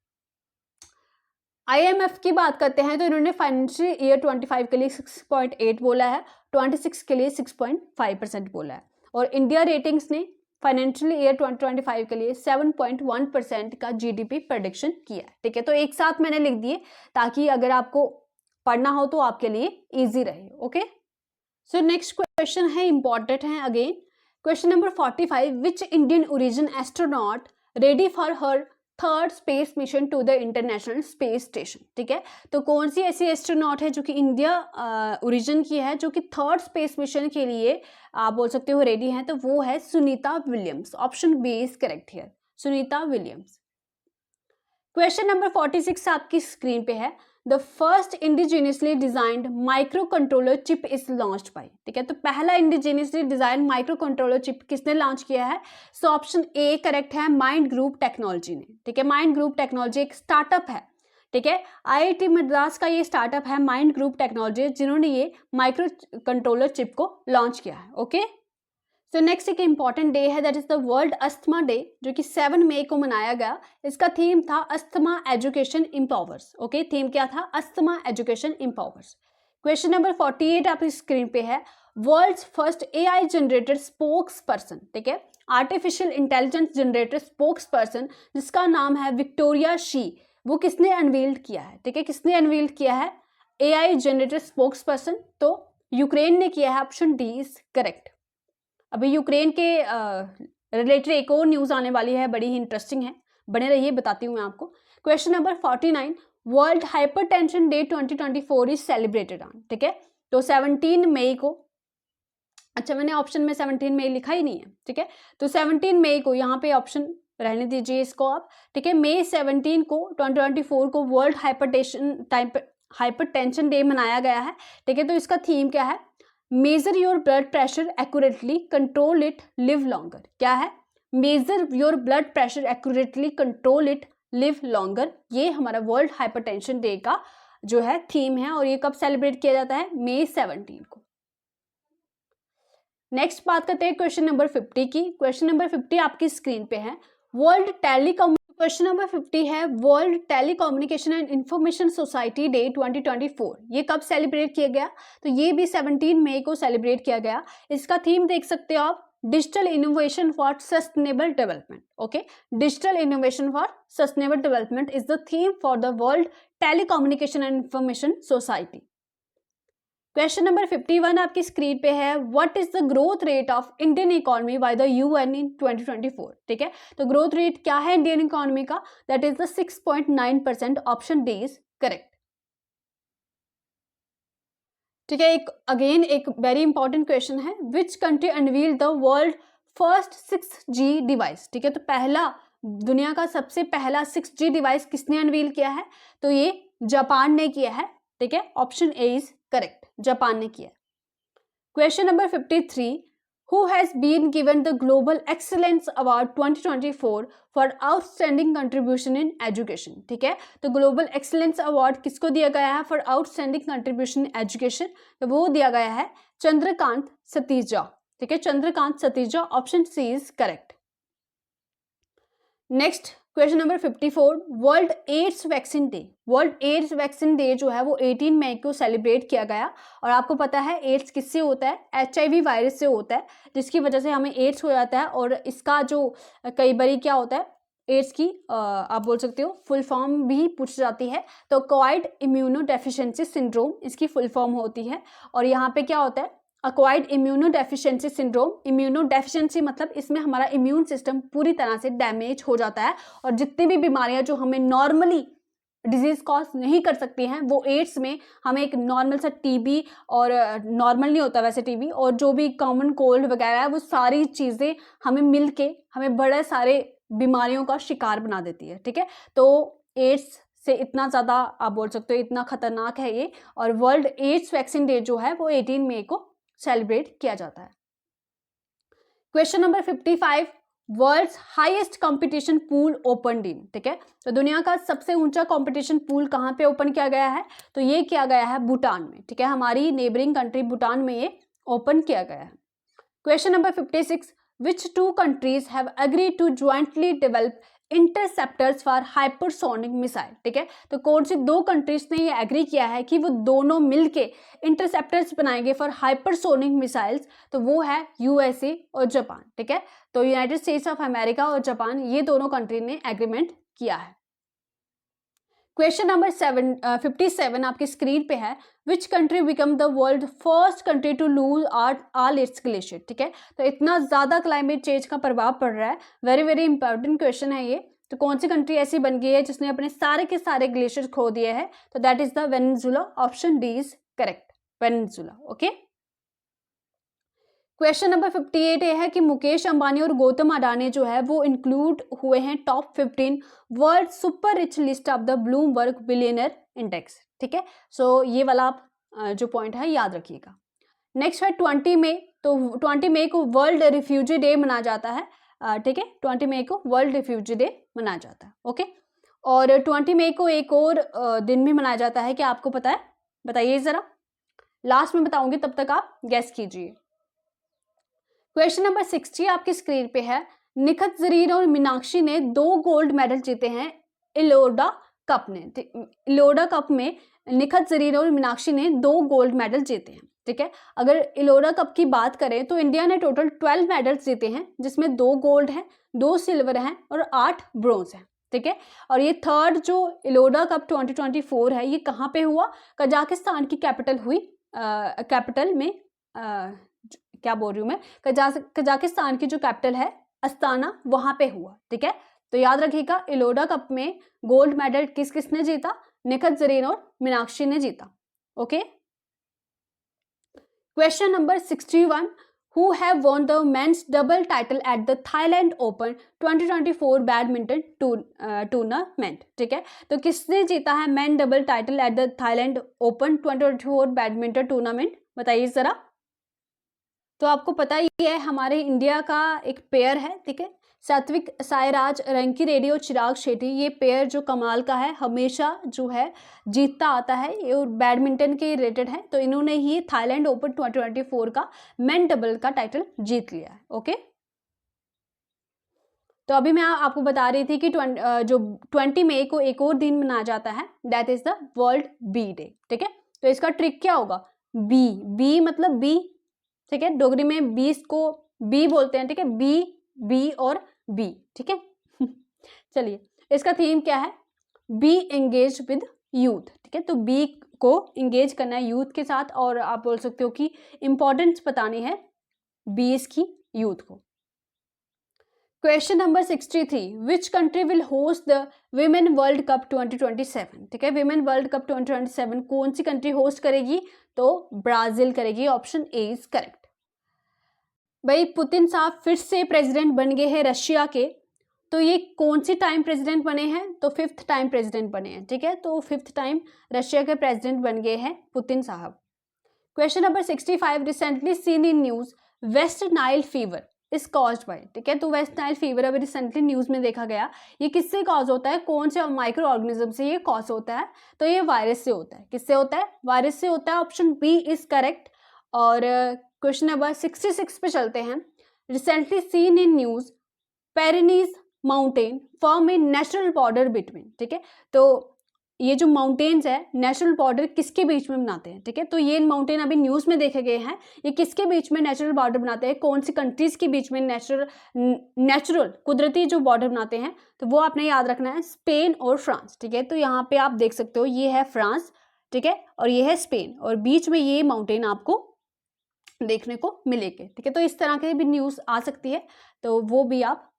IMF की बात करते हैं तो इन्होंने फाइनेंशियल ईयर 25 के लिए 6.8 बोला है, 26 के लिए 6.5% बोला है, और इंडिया रेटिंग्स ने फाइनेंशियल ईयर 2025 के लिए 7.1% का जीडीपी प्रेडिक्शन किया है। ठीक है, तो एक साथ मैंने लिख दिए ताकि अगर आपको पढ़ना हो तो आपके लिए ईजी रहे। ओके, सो नेक्स्ट क्वेश्चन है, इंपॉर्टेंट है again. Question number 45, which Indian origin astronaut ready for her third space mission to the international space station. ठीक है, तो कौन सी ऐसी एस्ट्रोनॉट है जो कि इंडिया ओरिजिन की है, जो कि थर्ड स्पेस मिशन के लिए आप बोल सकते हो रेडी है, तो वो है Sunita Williams. Option B is correct here, Sunita Williams. Question number 46 आपकी स्क्रीन पे है। The first indigenously designed micro controller chip is launched by. ठीक है, तो पहला indigenously design micro controller chip किसने लॉन्च किया है, सो ऑप्शन ए करेक्ट है, माइंड ग्रुप टेक्नोलॉजी ने। ठीक है, माइंड ग्रुप टेक्नोलॉजी एक स्टार्टअप है। ठीक है, IIT मद्रास का ये स्टार्टअप है माइंड ग्रुप टेक्नोलॉजी, जिन्होंने ये माइक्रो कंट्रोलर चिप को लॉन्च किया है। ओके, तो नेक्स्ट एक इंपॉर्टेंट डे है that is the world asthma day, जो कि 7 मई को मनाया गया। इसका थीम था asthma education empowers. Okay, theme क्या था, asthma education empowers. Question number 48 आपकी स्क्रीन पे है। World's first AI generated spokesperson, ठीक है, artificial intelligence generated spokesperson जिसका नाम है विक्टोरिया शी, वो किसने अनवील्ड किया है। ठीक है, किसने अनवील्ड किया है AI जनरेटेड स्पोक्स पर्सन, तो यूक्रेन ने किया है। Option D is correct. अभी यूक्रेन के रिलेटेड एक और न्यूज़ आने वाली है, बड़ी ही इंटरेस्टिंग है, बने रहिए, बताती हूँ मैं आपको। Question number 49, world hypertension day 2024 is celebrated on. ठीक है, तो 17 मई को, अच्छा मैंने ऑप्शन में 17 मई लिखा ही नहीं है। ठीक है, तो 17 मई को, यहाँ पे ऑप्शन रहने दीजिए इसको आप। ठीक है, मई 17 को 2024 को वर्ल्ड हाइपरटेंशन डे मनाया गया है। ठीक है, तो इसका थीम क्या है, major your blood pressure accurately, control it, live longer. क्या है, major your blood pressure accurately, control it, live longer, ये हमारा वर्ल्ड हाइपरटेंशन डे का जो है थीम है और ये कब सेलिब्रेट किया जाता है, मई 17 को। नेक्स्ट बात करते हैं क्वेश्चन नंबर 50 की। क्वेश्चन नंबर 50 आपकी स्क्रीन पे है। क्वेश्चन नंबर 50 है world telecommunication and information society day 2024, ये कब सेलिब्रेट किया गया, तो ये भी 17 मई को सेलिब्रेट किया गया। इसका थीम देख सकते हो आप, digital innovation for sustainable development. Okay, digital innovation for sustainable development is the theme for the world telecommunication and information society. Question number 51 आपकी स्क्रीन पे है, what is the growth rate of Indian economy by the UN in 2024। ठीक है, तो growth rate क्या है Indian economy का, that is the 6.9%, option D is correct. ठीक है, एक वेरी इंपॉर्टेंट क्वेश्चन है, which country unveil the world first 6G device. ठीक है, तो पहला दुनिया का सबसे पहला 6G डिवाइस किसने अनवील किया है, तो ये जापान ने किया है। ठीक है, option A is correct, Japan ने किया। Question number 53, who has been given the global excellence award 2024 for outstanding contribution in education. ठीक है, तो ग्लोबल एक्सीलेंस अवार्ड किसको दिया गया है for outstanding contribution in education, तो वो दिया गया है चंद्रकांत सतीजा। ठीक है, Chandrakant Satija, option C is correct. Next question number 54, world AIDS vaccine day. World AIDS vaccine day जो है वो 18 मई को सेलिब्रेट किया गया और आपको पता है एड्स किससे होता है, HIV वायरस से होता है, जिसकी वजह से हमें एड्स हो जाता है। और इसका जो कई बारी क्या होता है, एड्स की आप बोल सकते हो फुल फॉर्म भी पूछ जाती है, तो अक्वायर्ड इम्यूनो डेफिशिएंसी सिंड्रोम इसकी फुल फॉर्म होती है। और यहाँ पे क्या होता है, acquired immuno deficiency syndrome, immuno deficiency मतलब इसमें हमारा इम्यून सिस्टम पूरी तरह से डैमेज हो जाता है और जितनी भी बीमारियां जो हमें नॉर्मली डिजीज कॉज नहीं कर सकती हैं, वो एड्स में हमें एक नॉर्मल सा टीबी, और नॉर्मल नहीं होता वैसे टीबी, और जो भी कॉमन कोल्ड वगैरह है, वो सारी चीज़ें हमें मिल के हमें बड़े सारे बीमारियों का शिकार बना देती है। ठीक है, तो एड्स से इतना ज़्यादा आप बोल सकते हो इतना खतरनाक है ये, और वर्ल्ड एड्स वैक्सीन डे जो है वो 18 मई को सेलिब्रेट किया जाता है। Question number 55, world's highest competition pool open in. ठीक है, तो दुनिया का सबसे ऊंचा कंपटीशन पूल कहाँ पे ओपन किया गया है, तो ये किया गया है भूटान में। ठीक है, हमारी नेबरिंग कंट्री भूटान में ये ओपन किया गया है। Question number 56, which two countries have agreed to jointly develop interceptors for hypersonic missile. ठीक है, तो कौन सी दो कंट्रीज ने ये एग्री किया है कि वो दोनों मिलके इंटरसेप्टर्स बनाएंगे फॉर हाइपरसोनिक मिसाइल्स, तो वो है USA और जापान। ठीक है, तो यूनाइटेड स्टेट्स ऑफ अमेरिका और जापान, ये दोनों कंट्री ने एग्रीमेंट किया है। क्वेश्चन नंबर 57 आपकी स्क्रीन पे है, which country become the world first country to lose all its glacier. ठीक है, तो इतना ज़्यादा क्लाइमेट चेंज का प्रभाव पड़ रहा है, वेरी वेरी इंपॉर्टेंट क्वेश्चन है ये। तो कौन सी कंट्री ऐसी बन गई है जिसने अपने सारे के सारे ग्लेशियर खो दिए हैं, तो that is the Venezuela, option D is correct, Venezuela. Okay, question number 58 ये है कि मुकेश अंबानी और गौतम अडानी जो है वो इंक्लूड हुए हैं top 15 world super rich list of the Bloomberg billionaire index. ठीक है, सो ये वाला आप जो पॉइंट है याद रखिएगा। नेक्स्ट है 20 मई, तो 20 मई को वर्ल्ड रिफ्यूजी डे मनाया जाता है। ठीक है, 20 मई को वर्ल्ड रिफ्यूजी डे मनाया जाता है। ओके, और 20 मई को एक और दिन भी मनाया जाता है, क्या आपको पता है, बताइए ज़रा, लास्ट में बताऊंगी, तब तक आप गेस कीजिए। क्वेश्चन नंबर 60 आपकी स्क्रीन पे है, निखत जरीन और मीनाक्षी ने 2 गोल्ड मेडल जीते हैं इलोडा कप ने। इलोडा कप में निखत जरीन और मीनाक्षी ने 2 गोल्ड मेडल जीते हैं। ठीक है, अगर इलोडा कप की बात करें तो इंडिया ने टोटल 12 मेडल्स जीते हैं, जिसमें 2 गोल्ड हैं, 2 सिल्वर हैं और 8 ब्रोंज हैं। ठीक है, और ये थर्ड जो इलोडा कप 2024 है, ये कहाँ पे हुआ, कजाकिस्तान की कैपिटल हुई, कैपिटल में क्या बोल रही हूँ मैं, कजाकिस्तान की जो कैपिटल है अस्ताना, वहां पे हुआ। ठीक है, तो याद रखिएगा इलोडा कप में गोल्ड मेडल किस किसने जीता, निखत जरीन और मीनाक्षी ने जीता। Okay, question number 61, who have won the men's double title at the Thailand open 2024 badminton tournament. ठीक है, तो किसने जीता है main double title at the Thailand open 2024 badminton tournament, बताइए जरा। तो आपको पता ही है हमारे इंडिया का एक पेयर है, ठीक है, सात्विक साईराज, रंकी रेड्डी और चिराग शेट्टी, ये पेयर जो कमाल का है, हमेशा जो है जीतता आता है, ये और बैडमिंटन के रिलेटेड है। तो इन्होंने ही थाईलैंड ओपन 2024 का मेन डबल का टाइटल जीत लिया है। ओके, तो अभी मैं आपको बता रही थी कि जो 20 मई को एक और दिन मनाया जाता है, that is the world bee day. ठीक है, तो इसका ट्रिक क्या होगा, बी, बी मतलब बी, ठीक है, डोगरी में 20 को बी बोलते हैं। ठीक है, बी, बी और बी। ठीक है चलिए, इसका थीम क्या है, बी एंगेज विद यूथ। ठीक है, तो बी को एंगेज करना है यूथ के साथ, और आप बोल सकते हो कि इंपॉर्टेंस बतानी है बीस की यूथ को। Question number 63, which country will host the women world cup 2027। ठीक है, विमेन वर्ल्ड कप 2027 कौन सी कंट्री होस्ट करेगी, तो ब्राजील करेगी। Option A is correct. भाई पुतिन साहब फिर से प्रेसिडेंट बन गए हैं रशिया के, तो ये कौन सी टाइम प्रेसिडेंट बने हैं, तो 5th टाइम प्रेसिडेंट बने हैं। ठीक है, तो 5th टाइम रशिया के प्रेसिडेंट बन गए हैं पुतिन साहब। Question number 65, recently seen in news West Nile fever is caused by. ठीक है, तो वेस्ट नाइल फीवर अभी रिसेंटली न्यूज में देखा गया, ये किससे कॉज होता है, कौन से माइक्रो ऑर्गेनिज्म से ये कॉज होता है, तो ये वायरस से होता है। किससे होता है, वायरस से होता है। Option B is correct. और क्वेश्चन नंबर 66 पे चलते हैं। Recently seen in news Pyrenees mountain form a natural border between. ठीक है, तो ये जो माउंटेन्स है नेचुरल बॉर्डर किसके बीच में बनाते हैं। ठीक है, तो ये माउंटेन अभी न्यूज़ में देखे गए हैं, ये किसके बीच में नेचुरल बॉर्डर बनाते हैं, कौन सी कंट्रीज के बीच में नेचुरल कुदरती जो बॉर्डर बनाते हैं, तो वो आपने याद रखना है, स्पेन और फ्रांस। ठीक है, तो यहाँ पे आप देख सकते हो ये है फ्रांस, ठीक है, और ये है स्पेन, और बीच में ये माउंटेन आपको देखने को मिलेंगे। ठीक है, तो इस तरह के भी न्यूज़ आ सकती है, तो वो भी आप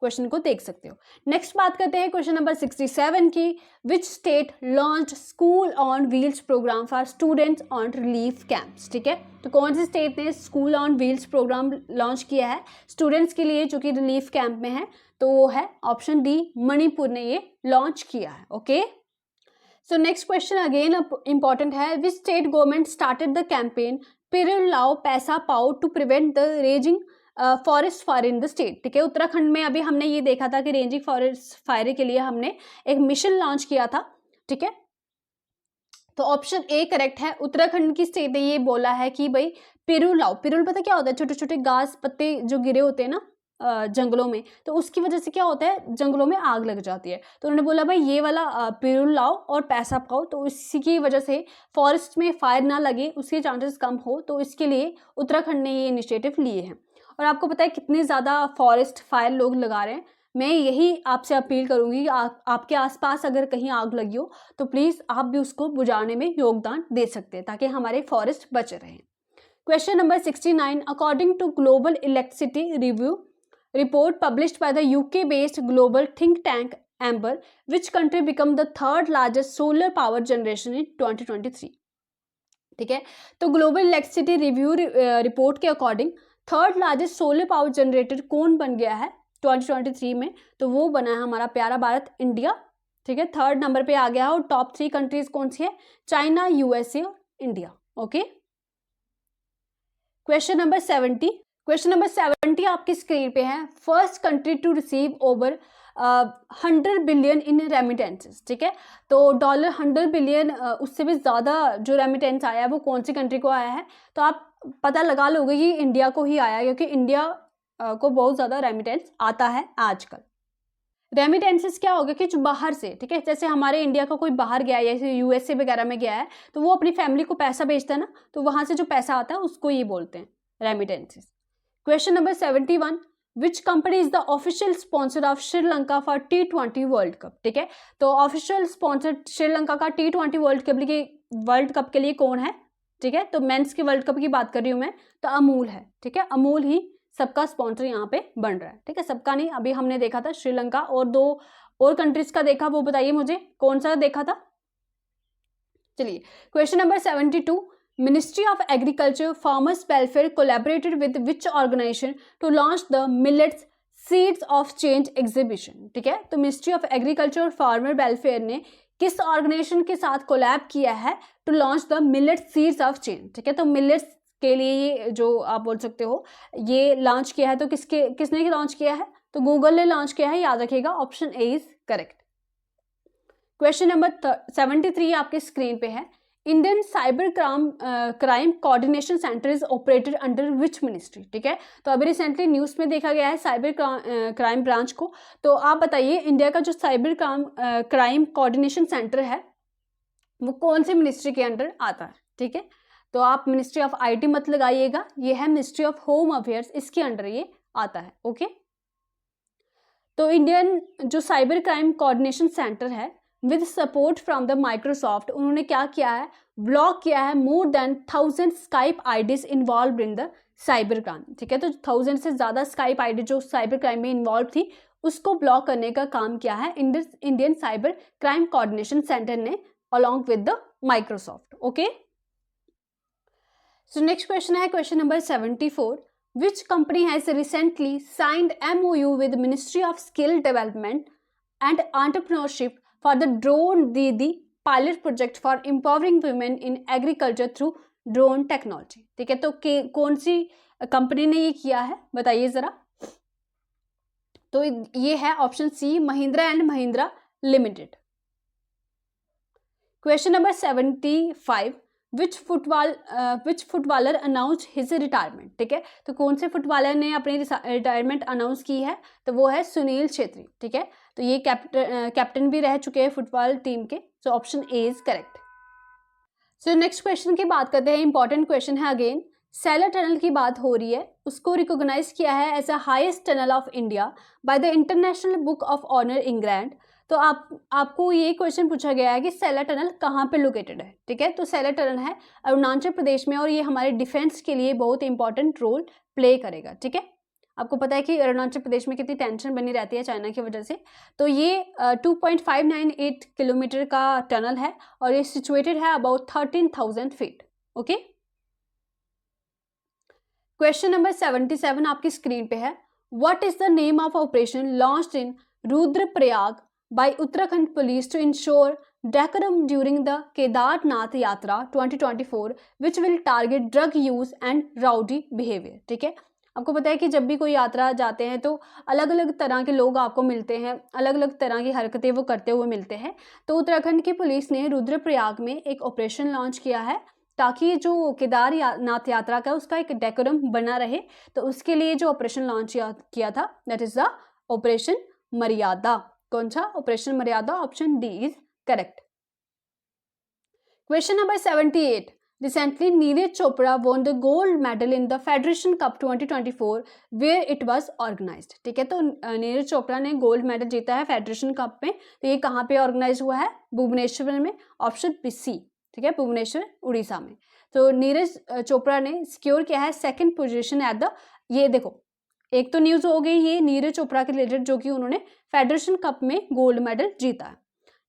क्वेश्चन को देख सकते हो। नेक्स्ट बात करते हैं क्वेश्चन नंबर 67 की, which state launch school on wheels programme for students on relief camps. ठीक है, तो कौन सी स्टेट ने school on wheels programme launch किया है स्टूडेंट्स के लिए जो कि रिलीफ कैंप में है, तो वो है ऑप्शन डी, मणिपुर ने ये लॉन्च किया है। Okay, so next question again important है, which state government started the campaign Pirul Lao Paisa Pao to prevent the raging forest fire in the state. ठीक है, उत्तराखंड में अभी हमने ये देखा था कि रेंजिंग फॉरेस्ट फायर के लिए हमने एक मिशन लॉन्च किया था। ठीक है, तो ऑप्शन ए करेक्ट है। उत्तराखंड की स्टेट ने ये बोला है कि भाई पिरुल लाओ, पिरुल पता क्या होता है, छोटे छोटे घास पत्ते जो गिरे होते हैं ना जंगलों में, तो उसकी वजह से क्या होता है, जंगलों में आग लग जाती है, तो उन्होंने बोला भाई ये वाला पिरुल लाओ और पैसा पाओ, तो इसी की वजह से फॉरेस्ट में फायर ना लगे, उसके चांसेस कम हो, तो इसके लिए उत्तराखंड ने ये इनिशिएटिव लिए हैं। और आपको पता है कितने ज़्यादा फॉरेस्ट फायर लोग लगा रहे हैं। मैं यही आपसे अपील करूंगी कि आपके आसपास अगर कहीं आग लगी हो तो प्लीज़ आप भी उसको बुझाने में योगदान दे सकते हैं, ताकि हमारे फॉरेस्ट बचे रहें। Question number 69, according to global electricity review report published by the UK based global think tank Amber, which country become the third largest solar power generation in 2023। ठीक है, तो ग्लोबल इलेक्ट्रिसिटी रिव्यू रिपोर्ट के according third largest solar power generator कौन बन गया है 2023 में, तो वो बना है हमारा प्यारा भारत, इंडिया। ठीक है, थर्ड नंबर पे आ गया है, और टॉप 3 कंट्रीज कौन सी है, चाइना, यूएसए और India. Okay, question number 70, question number 70 आपकी स्क्रीन पे है, first country to receive over 100 billion in remittances. ठीक है, तो $100 बिलियन उससे भी ज़्यादा जो रेमिटेंस आया है वो कौन सी कंट्री को आया है, तो आप पता लगा लोगे कि इंडिया को ही आया है, क्योंकि इंडिया को बहुत ज़्यादा रेमिटेंस आता है आजकल। रेमिटेंसेस क्या होगा कि जो बाहर से, ठीक है, जैसे हमारे इंडिया का कोई बाहर गया है, जैसे यूएसए वगैरह में गया है, तो वो अपनी फैमिली को पैसा भेजता है ना, तो वहाँ से जो पैसा आता है उसको ये बोलते हैं remittances. Question number 71, which company is the official sponsor of Sri Lanka for T20 world cup. ठीक है, तो ऑफिशियल स्पॉन्सर श्रीलंका का T20 वर्ल्ड कप के लिए कौन है। ठीक है, तो मेंस के वर्ल्ड कप की बात कर रही हूँ मैं, तो अमूल है। ठीक है, अमूल ही सबका स्पॉन्सर यहाँ पे बन रहा है। ठीक है, सबका नहीं, अभी हमने देखा था श्रीलंका, और 2 और कंट्रीज का देखा, वो बताइए मुझे कौन सा देखा था। चलिए, question number 72, Ministry of Agriculture Farmers Welfare collaborated with which organization to launch the Millets Seeds of Change exhibition। ठीक है, तो मिनिस्ट्री ऑफ एग्रीकल्चर और फार्मर वेलफेयर ने किस ऑर्गेनाइजेशन के साथ कोलैब किया है to launch the millet seeds of change. ठीक है, तो मिलेट्स के लिए ये जो आप बोल सकते हो ये लॉन्च किया है, तो किसने लॉन्च किया है, तो गूगल ने लॉन्च किया है, याद रखिएगा, option A is correct. Question number 73 आपके स्क्रीन पे है, Indian cyber crime coordination centre is operated under which ministry. ठीक है, तो अभी रिसेंटली न्यूज़ में देखा गया है साइबर क्राइम ब्रांच को। तो आप बताइए इंडिया का जो साइबर क्राइम कोऑर्डिनेशन सेंटर है वो कौन से मिनिस्ट्री के अंडर आता है। ठीक है, तो आप मिनिस्ट्री ऑफ आईटी मत लगाइएगा, ये है मिनिस्ट्री ऑफ होम अफेयर्स, इसके अंडर ये आता है। ओके, तो इंडियन जो साइबर क्राइम कोऑर्डिनेशन सेंटर है with support from the Microsoft, उन्होंने क्या किया है, ब्लॉक किया है more than 1000 Skype IDs involve in the cyber crime. ठीक है, तो 1000 से ज़्यादा स्काइप आईडी जो साइबर क्राइम में इन्वॉल्व थी उसको ब्लॉक करने का काम किया है Indian cyber crime coordination centre ने along with the Microsoft. Okay, so next question है question number 74, which company has recently signed MOU with Ministry of Skill Development and Entrepreneurship for the Drone Didi pilot project for empowering women in agriculture through drone technology। ठीक है, तो कौन सी company ने ये किया है बताइए ज़रा। तो ये है option C, Mahindra and Mahindra limited. Question number 75, which footballer announce his retirement. ठीक है, तो कौन से फुटबॉलर ने अपनी रिटायरमेंट अनाउंस की है, तो वो है सुनील छेत्री। ठीक है, तो ये कैप्टन भी रह चुके हैं फुटबॉल टीम के, so option A is correct. So next question की बात करते हैं, इंपॉर्टेंट क्वेश्चन है अगेन, सेलर टनल की बात हो रही है, उसको रिकॉग्नाइज किया है as a highest tunnel of India by the international book of honour England. तो आपको ये क्वेश्चन पूछा गया है कि सेलर टनल कहाँ पे लोकेटेड है। ठीक है, तो सेलर टनल है अरुणाचल प्रदेश में और ये हमारे डिफेंस के लिए बहुत इंपॉर्टेंट रोल प्ले करेगा। ठीक है, आपको पता है कि अरुणाचल प्रदेश में कितनी टेंशन बनी रहती है चाइना की वजह से। तो ये 2.598 किलोमीटर का टनल है और ये सिचुएटेड है about 13,000 feet. Okay, question number 77 आपकी स्क्रीन पे है, what is the name of operation launched in Rudraprayag by Uttarakhand police to ensure decorum during the Kedarnath Yatra 2024 which will target drug use and rowdy behavior। ठीक है, आपको पता है कि जब भी कोई यात्रा जाते हैं तो अलग अलग तरह के लोग आपको मिलते हैं, अलग अलग तरह की हरकतें वो करते हुए मिलते हैं। तो उत्तराखंड की पुलिस ने रुद्रप्रयाग में एक ऑपरेशन लॉन्च किया है ताकि जो केदारनाथ यात्रा का उसका एक डेकोरम बना रहे। तो उसके लिए जो ऑपरेशन लॉन्च किया था दैट इज द ऑपरेशन मर्यादा। कौन सा, operation Maryada, option D is correct. Question number 78, recently Neeraj Chopra won the gold medal in the federation cup 2024 where it was organised. ठीक है, तो नीरज चोपड़ा ने गोल्ड मेडल जीता है फेडरेशन कप में, तो ये कहाँ पे ऑर्गेनाइज हुआ है, भुवनेश्वर में, ऑप्शन बी सी। ठीक है, भुवनेश्वर उड़ीसा में। तो नीरज चोपड़ा ने सिक्योर किया है सेकेंड पोजिशन एट द, ये देखो एक तो न्यूज़ हो गई ये नीरज चोपड़ा के रिलेटेड जो कि उन्होंने फेडरेशन कप में गोल्ड मेडल जीता है।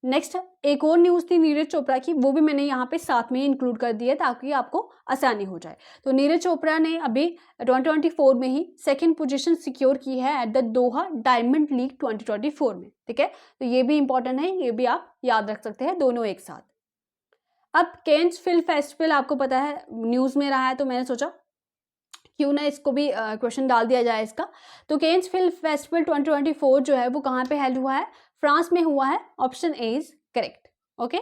नेक्स्ट एक और न्यूज़ थी नीरज चोपड़ा की, वो भी मैंने यहाँ पे साथ में इंक्लूड कर दी है ताकि आपको आसानी हो जाए। तो नीरज चोपड़ा ने अभी 2024 में ही सेकंड पोजीशन सिक्योर की है at the Doha diamond league 2024 में। ठीक है, तो ये भी इंपॉर्टेंट है, ये भी आप याद रख सकते हैं दोनों एक साथ। अब कैंस फिल्म फेस्टिवल आपको पता है न्यूज़ में रहा है, तो मैंने सोचा क्यों ना इसको भी क्वेश्चन डाल दिया जाए इसका। तो कैंस फिल्म फेस्टिवल 2024 जो है वो कहाँ पे हेल्ड हुआ है, फ्रांस में हुआ है, option A is correct. Okay,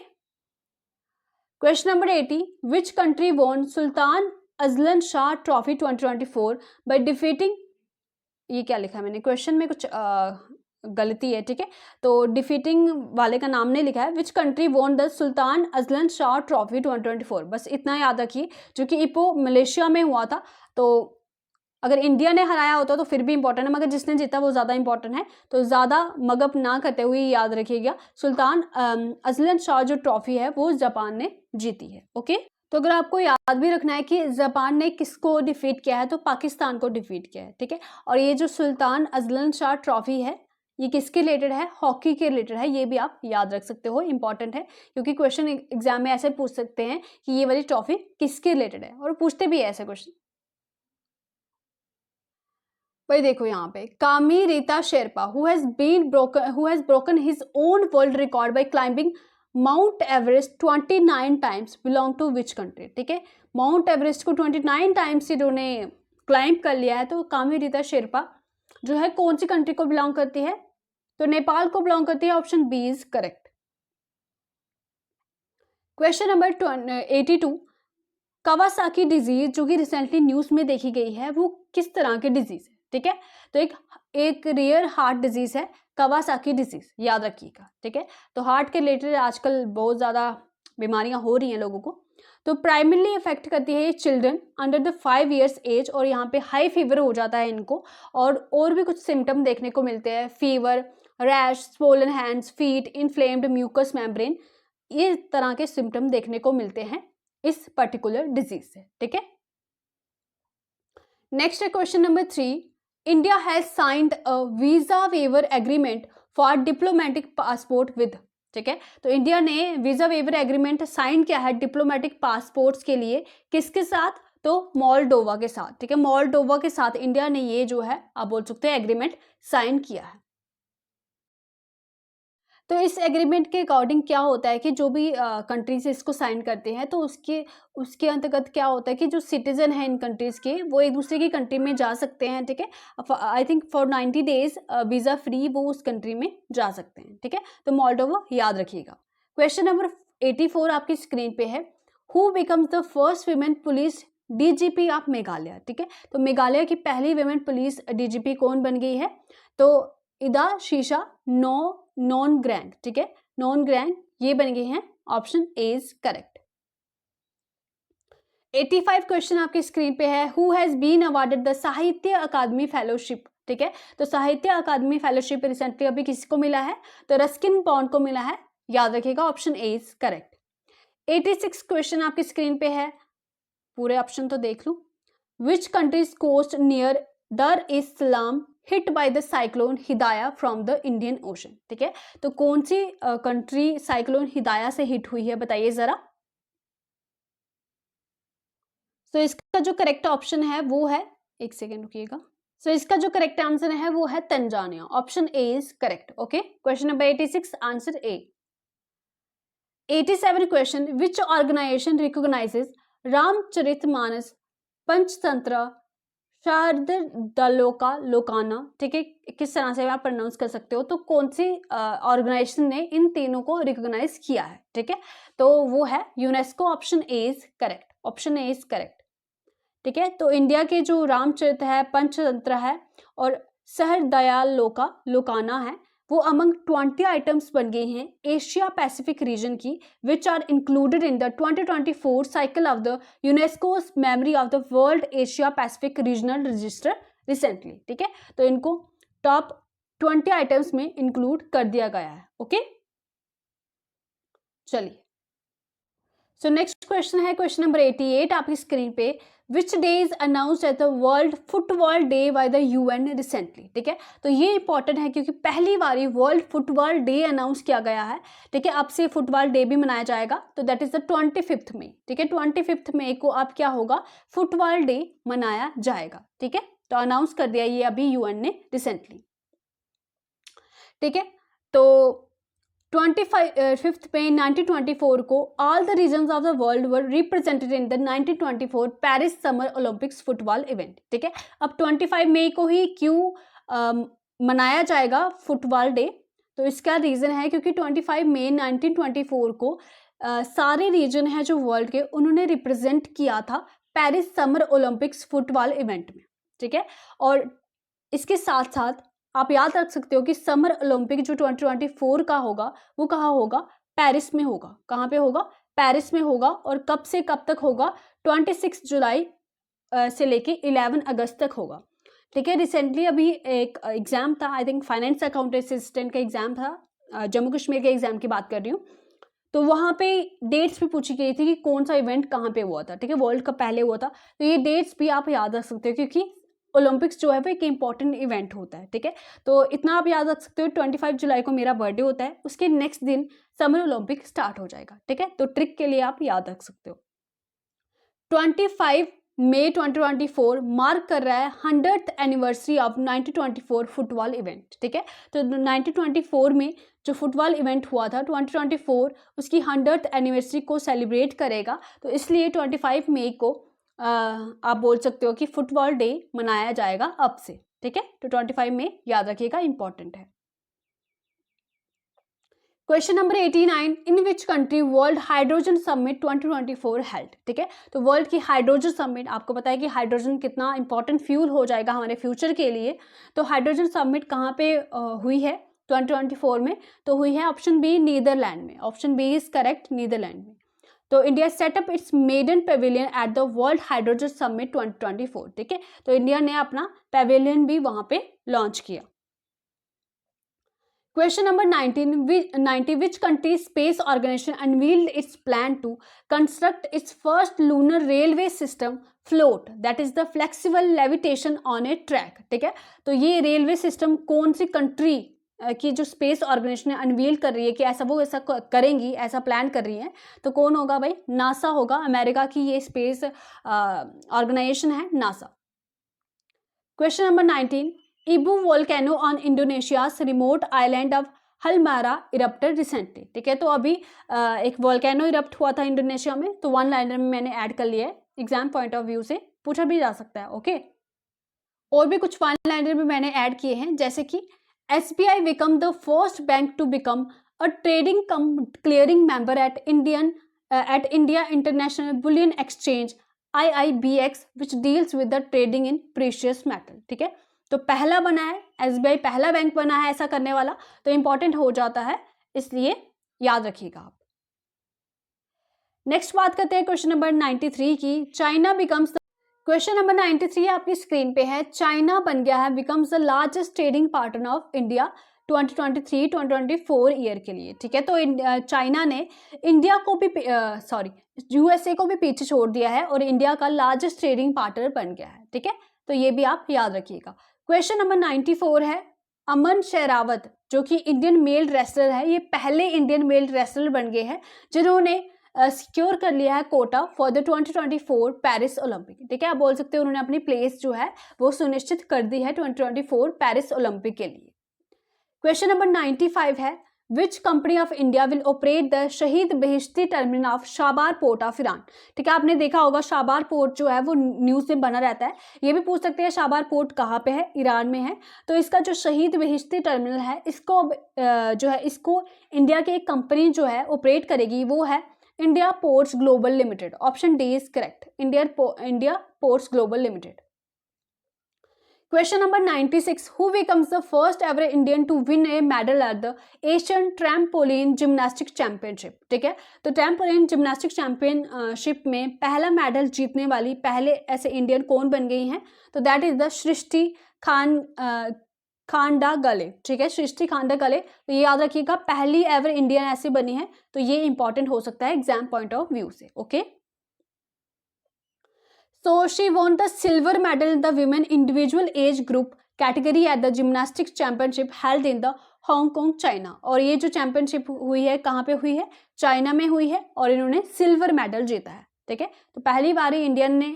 question number 80, which country won Sultan Azlan Shah trophy 2024 by defeating, ये क्या लिखा है मैंने, क्वेश्चन में कुछ गलती है। ठीक है, तो डिफीटिंग वाले का नाम नहीं लिखा है, which country won the Sultan Azlan Shah trophy 2024, बस इतना याद रखिए, जो कि इपो मलेशिया में हुआ था। तो अगर इंडिया ने हराया होता तो फिर भी इंपॉर्टेंट है, मगर जिसने जीता वो ज़्यादा इंपॉर्टेंट है, तो ज़्यादा मगअप ना करते हुए याद रखिएगा, सुल्तान अजलन शाह जो ट्रॉफी है वो जापान ने जीती है। ओके, तो अगर आपको याद भी रखना है कि जापान ने किसको डिफीट किया है, तो पाकिस्तान को डिफीट किया है। ठीक है, और ये जो सुल्तान अजलन शाह ट्रॉफी है ये किसके रिलेटेड है, हॉकी के रिलेटेड है, ये भी आप याद रख सकते हो, इंपॉर्टेंट है, क्योंकि क्वेश्चन एग्जाम में ऐसे पूछ सकते हैं कि ये वाली ट्रॉफी किसके रिलेटेड है, और पूछते भी है ऐसे क्वेश्चन। भाई देखो यहाँ पे Kami Rita Sherpa who has broken his own world record by climbing Mount Everest 29 times belong to which country. ठीक है, माउंट एवरेस्ट को 29 टाइम्स इन्होंने क्लाइंब कर लिया है, तो कामी रीता शेरपा जो है कौन सी कंट्री को बिलोंग करती है? तो नेपाल को बिलोंग करती है, option B is correct. Question number 82, Kawasaki disease जो कि रिसेंटली न्यूज में देखी गई है वो किस तरह की डिजीज है? ठीक है, तो एक रेयर हार्ट डिजीज है कावासाकी डिजीज, याद रखिएगा। ठीक है, तो हार्ट के रिलेटेड आजकल बहुत ज्यादा बीमारियां हो रही हैं लोगों को। तो प्राइमरली इफेक्ट करती है ये children under the 5 years age, और यहाँ पे हाई फीवर हो जाता है इनको, और भी कुछ सिम्टम देखने को मिलते हैं, fever, rash, swollen hands, feet, inflamed mucous membrane, ये तरह के सिम्टम देखने को मिलते हैं इस पर्टिकुलर डिजीज से। ठीक है, नेक्स्ट है question number 3, India has signed a visa waiver agreement for diplomatic passport with. ठीक है, तो इंडिया ने वीजा वेवर एग्रीमेंट साइन किया है डिप्लोमेटिक पासपोर्ट्स के लिए, किसके साथ? तो मोल्डोवा के साथ। ठीक है, मोल्डोवा के साथ इंडिया ने ये जो है आप बोल सकते हैं एग्रीमेंट साइन किया है। तो इस एग्रीमेंट के अकॉर्डिंग क्या होता है कि जो भी कंट्रीज इसको साइन करते हैं तो उसके अंतर्गत क्या होता है कि जो सिटीजन है इन कंट्रीज के वो एक दूसरे की कंट्री में जा सकते हैं। ठीक है, I think for 90 days visa free वो उस कंट्री में जा सकते हैं। ठीक है, तो मोल्डोवा याद रखिएगा। क्वेश्चन नंबर 84 आपकी स्क्रीन पे है, who becomes the first women police DGP of Meghalaya. ठीक है, तो मेघालय की पहली वुमेन पुलिस डीजीपी कौन बन गई है? तो इदा शीशा नॉन ग्रैंग। ठीक है, नॉन ग्रैंग ये बन गए हैं, option A is correct. 85 question आपकी स्क्रीन पे है, who has been awarded the Sahitya Akademi fellowship. ठीक है, तो साहित्य अकादमी फेलोशिप रिसेंटली अभी किसको मिला है? तो रस्किन बॉन्ड को मिला है, याद रखिएगा, option A is correct. 86 question आपकी स्क्रीन पे है, पूरे ऑप्शन तो देख लूं। Which country's coast near Dar es Salaam hit by the cyclone Hidaya from the Indian ocean. ठीक है, तो कौन सी कंट्री साइक्लोन हिदाया से हिट हुई है बताइए जरा। तो इसका जो करेक्ट ऑप्शन है वो है, एक सेकेंड रुकिएगा, सो इसका जो करेक्ट आंसर है वो है Tanzania, option A is correct. Okay, question number 86 answer A. 87 question, which organisation recognises Ramcharitmanas Panchatantra शारदलोका लोकाना। ठीक है, किस तरह से आप प्रोनाउंस कर सकते हो, तो कौन सी ऑर्गेनाइजेशन ने इन तीनों को रिकॉग्नाइज किया है? ठीक है, तो वो है UNESCO, option A is correct, option A is correct. ठीक है, तो इंडिया के जो रामचरित है, पंचतंत्र है और सहरदयाल लोकाना है, वो अमंग 20 आइटम्स बन गए हैं एशिया पैसिफिक रीजन की, which are included in the 2024 cycle of the UNESCO's memory of the world Asia Pacific regional register recently. ठीक है, तो इनको टॉप 20 आइटम्स में इंक्लूड कर दिया गया है। ओके, चलिए, सो नेक्स्ट क्वेश्चन है क्वेश्चन नंबर 88 आपकी स्क्रीन पे, which day is announced eight the world football day bye the UN recently. ठीक है, तो ये इंपॉर्टेंट है क्योंकि पहली बार वर्ल्ड फुटबॉल डे अनाउंस किया गया है। ठीक है, अब से फुटबॉल डे भी मनाया जाएगा, तो दैट इज द 25 मई। ठीक है, 25 मई को अब क्या होगा, फुटबॉल डे मनाया जाएगा। ठीक है, तो अनाउंस कर दिया ये अभी यूएन ने रिसेंटली। ठीक है, तो 25 मई 1924 को all the regions of the world were represented in the 1924 Paris summer Olympics football event. ठीक है, अब 25 मई को ही क्यों मनाया जाएगा फुटबॉल डे? तो इसका रीज़न है क्योंकि 25 मई 1924 को सारे रीजन हैं जो वर्ल्ड के, उन्होंने रिप्रेजेंट किया था Paris summer Olympics football event में। ठीक है, और इसके साथ साथ आप याद रख सकते हो कि समर ओलंपिक जो 2024 का होगा वो कहाँ होगा, पेरिस में होगा। कहाँ पे होगा, पेरिस में होगा। और कब से कब तक होगा, 26 जुलाई से लेके 11 अगस्त तक होगा। ठीक है, रिसेंटली अभी एक एग्जाम था, I think finance account assistant का एग्जाम था, जम्मू कश्मीर के एग्जाम की बात कर रही हूँ, तो वहाँ पे डेट्स भी पूछी गई थी कि कौन सा इवेंट कहाँ पे हुआ था। ठीक है, वर्ल्ड कप पहले हुआ था, तो ये डेट्स भी आप याद रख सकते हो क्योंकि ओलंपिक्स जो है वो एक इंपॉर्टेंट इवेंट होता है। ठीक है, तो इतना आप याद रख सकते हो, 25 जुलाई को मेरा बर्थडे होता है, उसके नेक्स्ट दिन समर ओलंपिक स्टार्ट हो जाएगा। ठीक है, तो ट्रिक के लिए आप याद रख सकते हो। 25 मई 2024 मार्क कर रहा है 100th anniversary of 1924 football event. ठीक है, तो 1924 में जो फुटबॉल इवेंट हुआ था 2024, उसकी 100th एनिवर्सरी को सेलिब्रेट करेगा, तो इसलिए 25 मई को आप बोल सकते हो कि फुटबॉल डे मनाया जाएगा अब से। ठीक है, तो 25 में याद रखिएगा, इंपॉर्टेंट है। Question number 89, in which country world hydrogen summit 2024 held. ठीक है, तो वर्ल्ड की हाइड्रोजन समिट, आपको पता है कि हाइड्रोजन कितना इंपॉर्टेंट फ्यूल हो जाएगा हमारे फ्यूचर के लिए, तो हाइड्रोजन समिट कहाँ पे हुई है 2024 में, तो हुई है ऑप्शन बी नीदरलैंड में। Option B is correct, Netherlands में। तो India set up its maiden pavilion at the world hydrogen summit 2024। ठीक है, तो इंडिया ने अपना पेविलियन भी वहां पे लॉन्च किया। Question number 90, which country's space organization unveiled its plan to construct its first lunar railway system float, that is the flexible levitation on a track। ठीक है, तो ये रेलवे सिस्टम कौन सी कंट्री की जो स्पेस ऑर्गेनाइजेशन अनवील कर रही है कि ऐसा वो ऐसा करेंगी, ऐसा प्लान कर रही है, तो कौन होगा भाई? नासा होगा, अमेरिका की ये स्पेस ऑर्गेनाइजेशन है NASA. Question number 19, Ibu volcano on Indonesia's remote island of Halmahera erupted recently. ठीक है, तो अभी एक वोल्केनो इरप्ट हुआ था इंडोनेशिया में, तो वन लाइनर में मैंने ऐड कर लिया है, एग्जाम पॉइंट ऑफ व्यू से पूछा भी जा सकता है। ओके, और भी कुछ वन लाइनर में मैंने ऐड किए हैं, जैसे कि SBI become the first bank to become a trading cum clearing member at India international bullion exchange IIBX which deals with the trading in precious metal. ठीक है, तो पहला बना है, SBI पहला बैंक बना है ऐसा करने वाला, तो इंपॉर्टेंट हो जाता है, इसलिए याद रखिएगा आप। नेक्स्ट बात करते हैं क्वेश्चन नंबर 93 की। चाइना बिकम्स क्वेश्चन नंबर 93 आपकी स्क्रीन पे है। चाइना बन गया है, becomes the largest trading partner of India 2023-2024 year के लिए। ठीक है, तो चाइना ने इंडिया को भी USA को भी पीछे छोड़ दिया है और इंडिया का लार्जेस्ट ट्रेडिंग पार्टनर बन गया है। ठीक है, तो ये भी आप याद रखिएगा। क्वेश्चन नंबर 94 है। अमन शेरावत जो कि इंडियन मेल रेसलर है, ये पहले इंडियन मेल रेसलर बन गए हैं जिन्होंने सिक्योर कर लिया है Kota for the 2024 Paris Olympic. ठीक है, आप बोल सकते हो उन्होंने अपनी प्लेस जो है वो सुनिश्चित कर दी है 2024 पेरिस ओलंपिक के लिए। क्वेश्चन नंबर 95 है। Which company of India will operate the Shahid Beheshti terminal of Chabahar port of Iran. ठीक है, आपने देखा होगा शाबार पोर्ट जो है वो न्यूज़ में बना रहता है, ये भी पूछ सकते हैं शाबार पोर्ट कहाँ पे है, ईरान में है। तो इसका जो शहीद बेहिश्ती टर्मिनल है, इसको जो है इसको इंडिया की एक कंपनी जो है ऑपरेट करेगी, वो है India ports global limited. Option D is correct, India ports global limited. Question number 96, who becomes the first ever Indian to win a medal at the Asian trampoline gymnastic championship. ठीक है, तो trampoline gymnastic championship में पहला medal जीतने वाली पहले ऐसे Indian कौन बन गई हैं, तो दैट इज द सृष्टि खांडागले। ठीक है, सृष्टि खांडागले, तो ये याद रखिएगा, पहली एवर इंडियन ऐसी बनी है, तो ये इंपॉर्टेंट हो सकता है एग्जाम पॉइंट ऑफ व्यू से। Okay, So she won the silver medal in the women individual age group category at the gymnastics championship held in the Hong Kong, China। और ये जो चैंपियनशिप हुई है कहाँ पे हुई है? चाइना में हुई है और इन्होंने सिल्वर मेडल जीता है। ठीक है, तो पहली बार इंडियन ने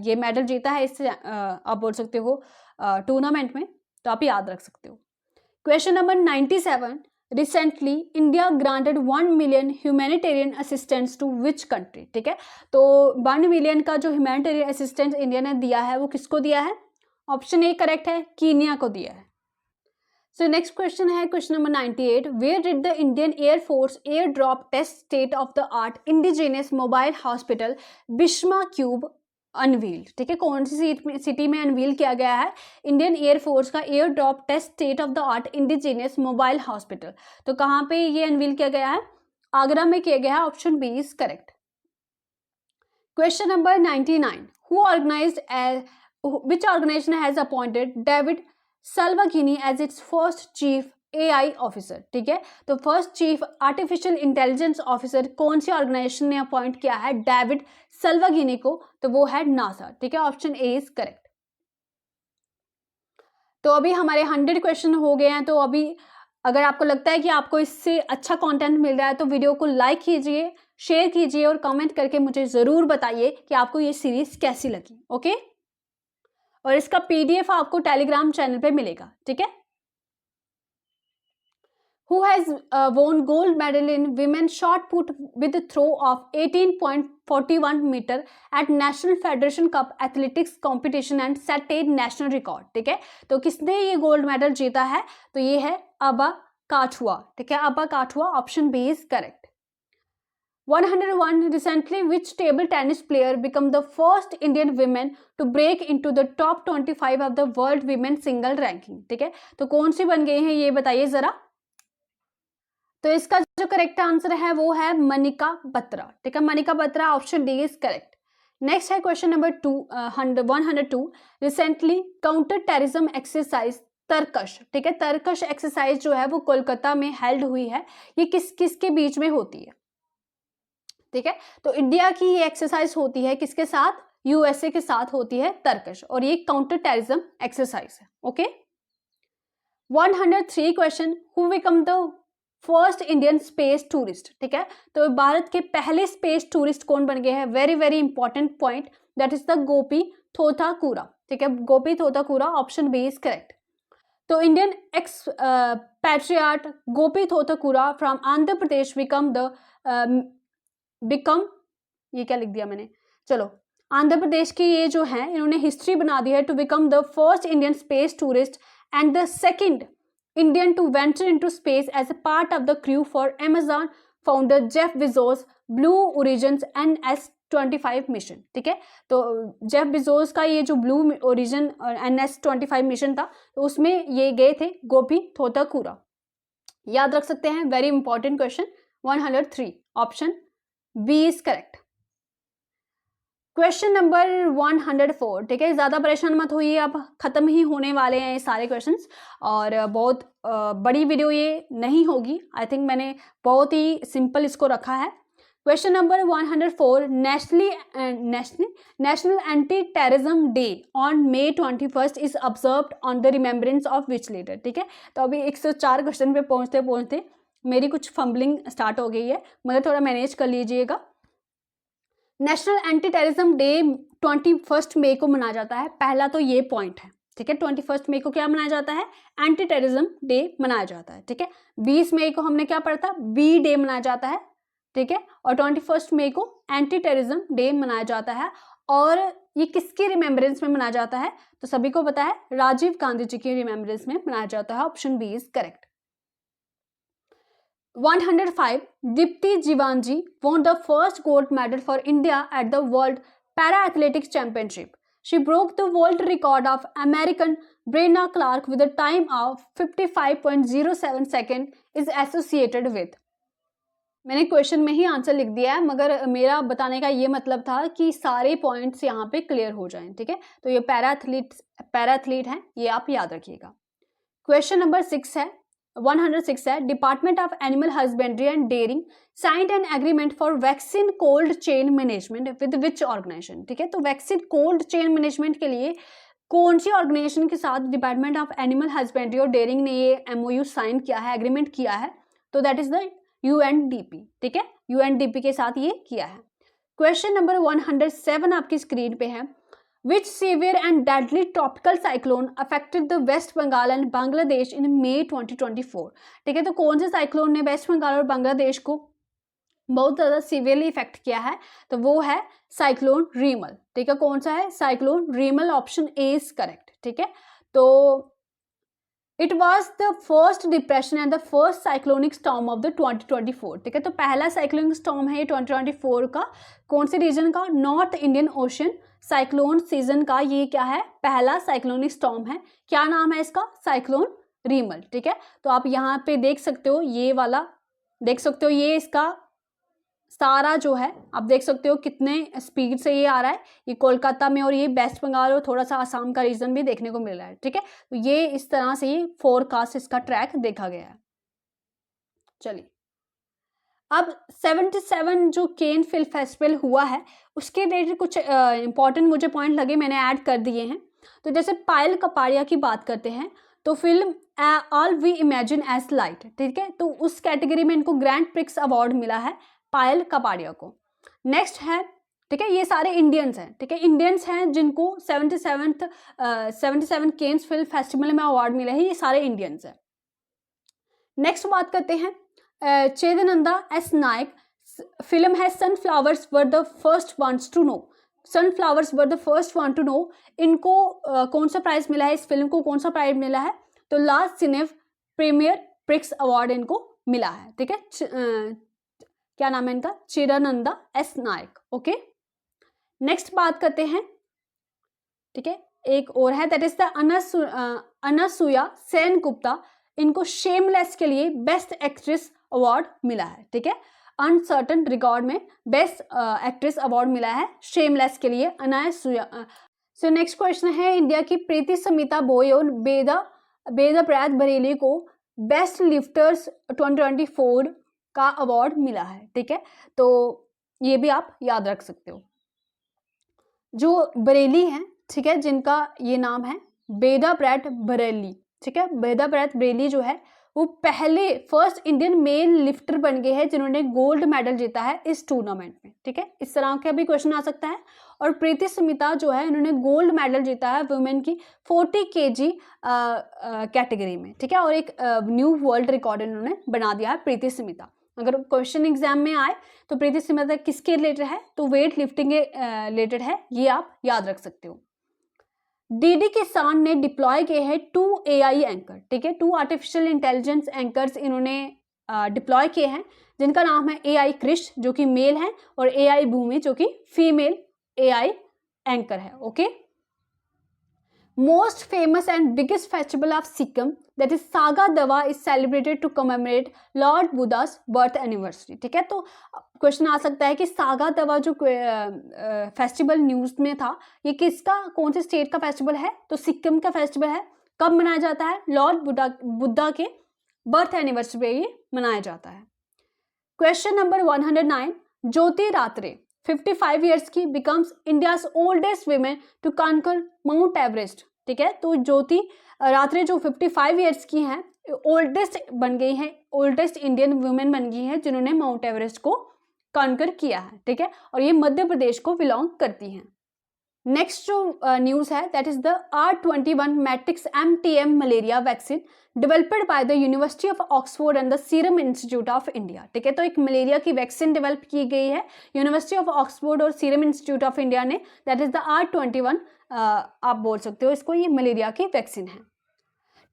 ये मेडल जीता है इससे आप बोल सकते हो टूर्नामेंट में, तो आप याद रख सकते हो। Question number 97, recently India granted 1 million humanitarian assistance to which country. ठीक है, तो 1 मिलियन का जो ह्यूमैनिटेरियन असिस्टेंस इंडिया ने दिया है वो किसको दिया है? ऑप्शन ए करेक्ट है, कीनिया को दिया है। सो नेक्स्ट क्वेश्चन है question number 98, where did the Indian Air Force air drop test state of the art indigenous mobile hospital Bhishma cube unveiled. ठीक है, कौन सी सिटी में अनवील किया गया है इंडियन एयरफोर्स का air drop test state of the art indigenous mobile hospital? तो कहाँ पे ये अनवील किया गया है? आगरा में किया गया है, option B is correct. Question number 99, which organization has appointed David Salvagnini as its first chief AI officer? ठीक है, तो first chief artificial intelligence officer कौन सी ऑर्गेनाइजेशन ने अपॉइंट किया है डेविड सल्वागिनी को? तो वो है नासा। ठीक है, ऑप्शन ए इज करेक्ट। तो अभी हमारे 100 क्वेश्चन हो गए हैं, तो अभी अगर आपको लगता है कि आपको इससे अच्छा कंटेंट मिल रहा है तो वीडियो को लाइक कीजिए, शेयर कीजिए और कमेंट करके मुझे ज़रूर बताइए कि आपको ये सीरीज कैसी लगी। ओके, और इसका PDF आपको टेलीग्राम चैनल पे मिलेगा। ठीक है, who has won gold medal in women shot put with a throw of 18.41 meter at National Federation Cup Athletics competition and set a national record. ठीक है, तो किसने ये गोल्ड मेडल जीता है? तो ये है अबा काठुआ. ठीक है, अबा Kathua, option B is correct. 101 recently, which table tennis player became the first Indian women to break into the top 25 of the world women single ranking? ठीक है, तो कौन सी बन गई हैं ये बताइए जरा. तो इसका जो करेक्ट आंसर है वो है मनिका बत्रा. ठीक है, Manika Batra, option D is correct. Next है question number 102. Recently counter terrorism exercise Tarkash. ठीक है, तरकश एक्सरसाइज जो है वो कोलकाता में हेल्ड हुई है. ये किसके बीच में होती है? ठीक है, तो इंडिया की ये एक्सरसाइज होती है किसके साथ? यूएसए के साथ होती है तरकश, और ये काउंटर टेररिज्म एक्सरसाइज है. Okay. 103 question. Who become the first Indian space tourist? ठीक है, तो भारत के पहले स्पेस टूरिस्ट कौन बन गए हैं? Very very important point, that is the Gopi Thotakura. ठीक है, Gopi Thotakura, option B is correct. तो Indian expatriate Gopi Thotakura from Andhra Pradesh become ये क्या लिख दिया मैंने, चलो, आंध्र प्रदेश की ये जो है इन्होंने हिस्ट्री बना दी है to become the first Indian space tourist and the second Indian to venture into space as a part of the crew for Amazon founder Jeff Bezos Blue Origin NS-25 mission. ठीक है, तो Jeff Bezos का ये जो blue Origin NS-25 mission था, तो उसमें ये गए थे गोपी थोथाकुरा. याद रख सकते हैं, very important question. 103, option B is correct. Question number 104. ठीक है, ज्यादा परेशान मत होइए, अब खत्म ही होने वाले हैं ये सारे क्वेश्चंस, और बहुत बड़ी वीडियो ये नहीं होगी. आई थिंक मैंने बहुत ही सिंपल इसको रखा है. Question number 104. National anti terrorism day on May 21 is observed on the remembrance of which leader? ठीक है, तो अभी 104 क्वेश्चन पे पहुंचते पहुंचते मेरी कुछ फंबलिंग स्टार्ट हो गई है, मतलब थोड़ा मैनेज कर लीजिएगा. नेशनल एंटी टेररिज्म डे 21 मई को मनाया जाता है. पहला तो ये पॉइंट है. ठीक है, 21 मई को क्या मनाया जाता है? एंटी टेररिज्म डे मनाया जाता है. ठीक है, 20 मई को हमने क्या पढ़ा था? बी डे मनाया जाता है. ठीक है, और 21 मई को एंटी टेररिज्म डे मनाया जाता है. और ये किसकी रिमेम्बरेंस में मनाया जाता है? तो सभी को पता है, राजीव गांधी जी की रिमेम्बरेंस में मनाया जाता है. Option B is correct. 105. Dipti Jivanji won the first gold medal for India at the World Para Athletics Championship. She broke the world record of American Brenna Clark with a time of 55.07 second is associated with. मैंने question में ही answer लिख दिया है, मगर मेरा बताने का ये मतलब था कि सारे पॉइंट्स यहाँ पे क्लियर हो जाएं. ठीक है, तो ये पैरा एथलीट हैं, ये आप याद रखिएगा. क्वेश्चन नंबर 6 है, 106 है. Department of animal husbandry and dairying signed an agreement for vaccine cold chain management with which organisation? ठीक है, तो वैक्सीन कोल्ड चेन मैनेजमेंट के लिए कौन सी ऑर्गेनाइजेशन के साथ डिपार्टमेंट ऑफ एनिमल हस्बेंड्री और डेयरिंग ने ये MOU साइन किया है, एग्रीमेंट किया है? तो दैट इज द UNDP. ठीक है, UNDP के साथ ये किया है. क्वेश्चन नंबर 107 आपकी स्क्रीन पे है. Which severe and deadly tropical cyclone affected the West Bengal and Bangladesh in May 2024? ठीक है, तो कौन से साइक्लोन ने वेस्ट बंगाल और बांग्लादेश को बहुत ज़्यादा सीवियरली इफेक्ट किया है? तो वो है साइक्लोन रीमल. ठीक है, कौन सा है? Cyclone Remal, option A is correct. ठीक है, तो it was the first depression and the first cyclonic storm of the 2024. ठीक है, तो पहला साइक्लोनिक स्टॉर्म है ये 2024 का. कौन से रीजन का? North Indian ocean cyclone season का ये क्या है? पहला साइक्लोनिक स्टॉर्म है. क्या नाम है इसका? साइक्लोन रीमल. ठीक है, तो आप यहाँ पे देख सकते हो, ये वाला देख सकते हो, ये इसका सारा जो है आप देख सकते हो कितने स्पीड से ये आ रहा है. ये कोलकाता में और ये वेस्ट बंगाल और थोड़ा सा आसाम का रीजन भी देखने को मिल रहा है. ठीक है, तो ये इस तरह से ये फोरकास्ट इसका ट्रैक देखा गया है. चलिए, अब 77 जो केन फिल्म फेस्टिवल हुआ है उसके रिलेटेड कुछ इंपॉर्टेंट मुझे पॉइंट लगे, मैंने ऐड कर दिए हैं. तो जैसे पायल कपाड़िया की बात करते हैं तो film all we imagine as light. ठीक है, तो उस कैटेगरी में इनको ग्रैंड प्रिक्स अवार्ड मिला है पायल कपाड़िया को. नेक्स्ट है, ठीक है, ये सारे इंडियंस हैं. ठीक है, इंडियंस हैं जिनको 77 केन्स फिल्म फेस्टिवल में अवार्ड मिले हैं, ये सारे इंडियंस हैं. नेक्स्ट बात करते हैं चेदनंदा एस नायक, फिल्म है sunflowers were the first ones to know, sunflowers were the first one to know, इनको कौन सा प्राइज मिला है, इस फिल्म को कौन सा प्राइज मिला है, तो लास्ट सिनेफ प्रीमियर प्रिक्स अवार्ड इनको मिला है, ठीक है। क्या नाम है इनका, चिदानंदा एस नायक, ओके। नेक्स्ट बात करते हैं, ठीक है, एक और है that is the Anasuya Sen Gupta, इनको शेमलेस के लिए बेस्ट एक्ट्रेस अवार्ड मिला है, ठीक है। अनसर्टन रिकॉर्ड में बेस्ट एक्ट्रेस अवार्ड मिला है शेमलेस के लिए अनसुया। सो नेक्स्ट क्वेश्चन है, इंडिया की प्रीति समिता बोय और बेदा प्रयात बरेली को बेस्ट लिफ्टर्स 2024 का अवार्ड मिला है, ठीक है। तो ये भी आप याद रख सकते हो। जो बरेली हैं, ठीक है, जिनका ये नाम है बेदा प्रयात बरेली, ठीक है, बेदा प्रयात बरेली जो है वो पहले फर्स्ट इंडियन मेल लिफ्टर बन गए हैं जिन्होंने गोल्ड मेडल जीता है इस टूर्नामेंट में, ठीक है। इस तरह का भी क्वेश्चन आ सकता है। और प्रीति समिता जो है इन्होंने गोल्ड मेडल जीता है वुमेन की 40 kg कैटेगरी में, ठीक है। और एक न्यू वर्ल्ड रिकॉर्ड इन्होंने बना दिया है प्रीति समिता। अगर क्वेश्चन एग्जाम में आए तो प्रीति समिता किसके रिलेटेड है, तो वेट लिफ्टिंग के रिलेटेड है, ये आप याद रख सकते हो। डीडी किसान ने डिप्लॉय किए हैं 2 AI एंकर, ठीक है, 2 आर्टिफिशियल इंटेलिजेंस एंकर्स इन्होंने डिप्लॉय किए हैं जिनका नाम है AI क्रिश जो कि मेल है और AI भूमि जो कि फीमेल AI एंकर है, okay. Most famous and biggest festival of Sikkim that is Saga Dawa is celebrated to commemorate Lord Buddha's birth anniversary, ठीक है। तो क्वेश्चन आ सकता है कि सागा दवा जो फेस्टिवल न्यूज में था ये किसका, कौन से स्टेट का फेस्टिवल है, तो सिक्किम का फेस्टिवल है। कब मनाया जाता है, लॉर्ड बुद्धा के बर्थ एनिवर्सरी पे ये मनाया जाता है। Question number 109, Jyoti Ratre 55 years की becomes India's oldest women to conquer Mount Everest, ठीक है। तो ज्योति रात्रे जो 55 ईयर्स की हैं ओल्डेस्ट बन गई हैं, ओल्डेस्ट इंडियन वुमेन बन गई हैं जिन्होंने माउंट एवरेस्ट को कॉन्कर किया है, ठीक है। और ये मध्य प्रदेश को बिलोंग करती हैं। नेक्स्ट जो न्यूज़ है that is the R21 matrix MTM malaria vaccine developed by the university of Oxford and the serum institute of India, ठीक है। तो एक मलेरिया की वैक्सीन डेवलप की गई है यूनिवर्सिटी ऑफ ऑक्सफोर्ड और सीरम इंस्टीट्यूट ऑफ इंडिया ने, दैट इज द R21, आप बोल सकते हो इसको, ये मलेरिया की वैक्सीन है,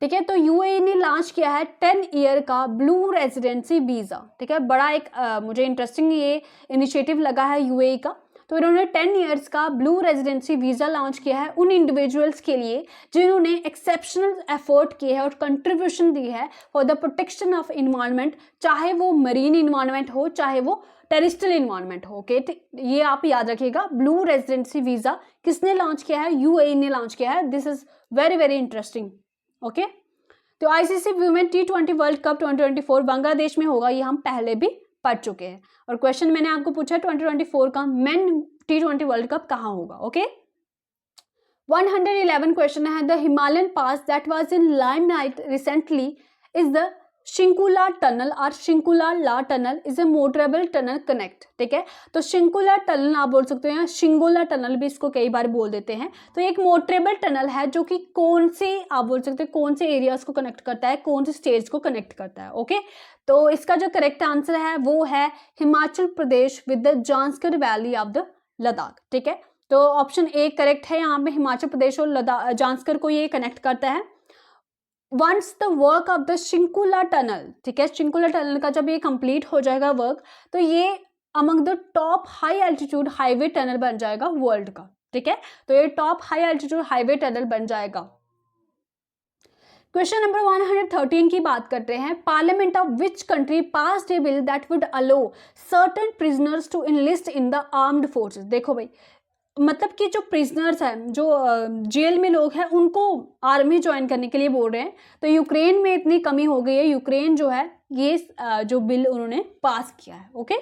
ठीक है। तो UAE ने लॉन्च किया है 10 ईयर का ब्लू रेजिडेंसी वीज़ा, ठीक है। बड़ा एक मुझे इंटरेस्टिंग ये इनिशिएटिव लगा है UAE का। तो इन्होंने 10 ईयर्स का ब्लू रेजिडेंसी वीज़ा लॉन्च किया है उन इंडिविजुअल्स के लिए जिन्होंने एक्सेप्शनल एफर्ट किए हैं और कंट्रीब्यूशन दी है for the protection of environment, चाहे वो मरीन इन्वायरमेंट हो चाहे वो टेरिस्ट्रियल इन्वायरमेंट हो, ओके। ये आप याद रखिएगा, ब्लू रेजिडेंसी वीज़ा किसने लॉन्च किया है, UAE ने लॉन्च किया है। This is very very interesting, okay. तो ICC women T20 world cup 2024 Bangladesh में होगा, ये हम पहले भी पढ़ चुके हैं। और क्वेश्चन मैंने आपको पूछा 2024 का मेन T20 वर्ल्ड कप कहाँ होगा, ओके। 111 क्वेश्चन है, the Himalayan pass that was in limelight recently is the Shinkula tunnel और Shinkula La tunnel is a motorable tunnel connect, ठीक है। तो शिंकुला टनल आप बोल सकते हो या शिंगोला टनल भी इसको कई बार बोल देते हैं। तो एक मोटरेबल टनल है जो कि कौन से, आप बोल सकते हैं कौन से एरियाज को कनेक्ट करता है, कौन से स्टेट्स को कनेक्ट करता है, ओके। तो इसका जो करेक्ट आंसर है वो है Himachal Pradesh with the Zanskar valley of the Ladakh, ठीक है। तो ऑप्शन ए करेक्ट है, यहाँ पे हिमाचल प्रदेश और लद्दाख जांस्कर को ये कनेक्ट करता है। Once the work of the Shinkula tunnel, ठीक है, शिंकुला टनल का जब ये कंप्लीट हो जाएगा वर्क तो ये among the top high altitude highway tunnel बन जाएगा वर्ल्ड का, ठीक है। तो ये top high altitude highway tunnel बन जाएगा। क्वेश्चन नंबर 113 की बात करते हैं, parliament of which country passed a bill that would allow certain prisoners to enlist in the armed forces. देखो भाई, मतलब कि जो प्रिजनर्स हैं, जो जेल में लोग हैं, उनको आर्मी ज्वाइन करने के लिए बोल रहे हैं। तो यूक्रेन में इतनी कमी हो गई है, यूक्रेन जो है ये जो बिल उन्होंने पास किया है, ओके।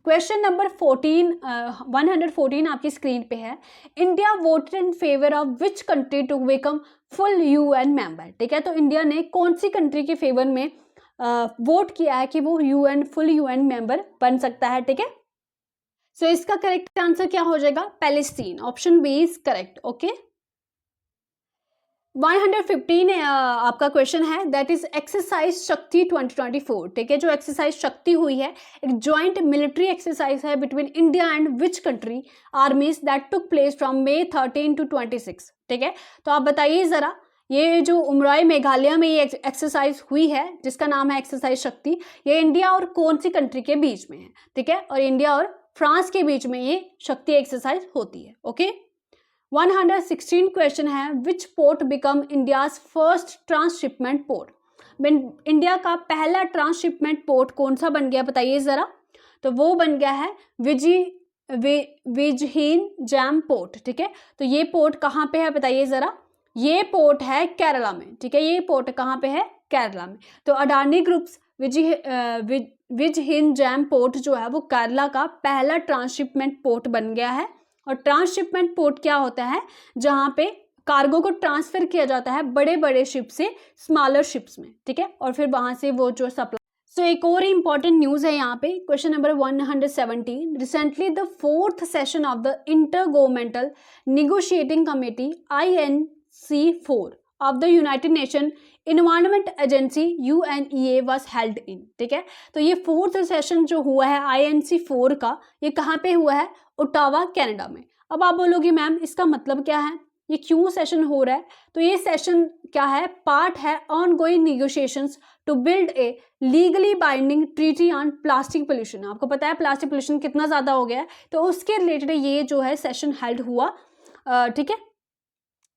क्वेश्चन नंबर 114 आपकी स्क्रीन पे है, India voted in favour of which country to become full UN member, ठीक है। तो इंडिया ने कौन सी कंट्री के फेवर में वोट किया है कि वो फुल UN मेंबर बन सकता है, ठीक है। सो इसका करेक्ट आंसर क्या हो जाएगा, Palestine, option B is correct, okay. 115 आपका क्वेश्चन है, दैट इज एक्सरसाइज शक्ति 2024। ठीक है, जो एक्सरसाइज शक्ति हुई है एक ज्वाइंट मिलिट्री एक्सरसाइज है between India and which country आर्मीज that took place from May 13 to 26। ठीक है, तो आप बताइए जरा, ये जो उमराई मेघालय में ये एक्सरसाइज हुई है जिसका नाम है एक्सरसाइज शक्ति, ये इंडिया और कौन सी कंट्री के बीच में है? ठीक है, और इंडिया और फ्रांस के बीच में ये शक्ति एक्सरसाइज होती है। ओके, 116 क्वेश्चन है, विच port become India's first transshipment port? India का पहला ट्रांसशिपमेंट पोर्ट कौन सा बन गया बताइए जरा? तो वो बन गया है विजहीन जैम पोर्ट। ठीक है, तो ये पोर्ट कहाँ पे है बताइए जरा? ये पोर्ट है केरला में। ठीक है, ये पोर्ट कहाँ पे है? केरला में। तो अडानी ग्रुप्स विजहीन जैम पोर्ट जो है वो केरला का पहला ट्रांसशिपमेंट पोर्ट बन गया है। और ट्रांसशिपमेंट पोर्ट क्या होता है? जहाँ पे कार्गो को ट्रांसफर किया जाता है बड़े बड़े शिप से स्मॉलर शिप्स में। ठीक है, और फिर वहाँ से वो जो सप्लाई। सो एक और इंपॉर्टेंट न्यूज़ है यहाँ पे, question number 117। Recently the 4th session of the inter governmental negotiating committee INC4 of the United nation environment agency UNEA was held in. ठीक है, तो ये 4th सेशन जो हुआ है INC4 का, ये कहाँ पे हुआ है? ओटावा कनाडा में। अब आप बोलोगे मैम इसका मतलब क्या है, ये क्यों सेशन हो रहा है? तो ये सेशन क्या है? पार्ट है ongoing negotiations to build a legally binding treaty on plastic pollution. आपको पता है प्लास्टिक पोल्यूशन कितना ज़्यादा हो गया है, तो उसके रिलेटेड ये जो है सेशन हेल्ड हुआ। ठीक है,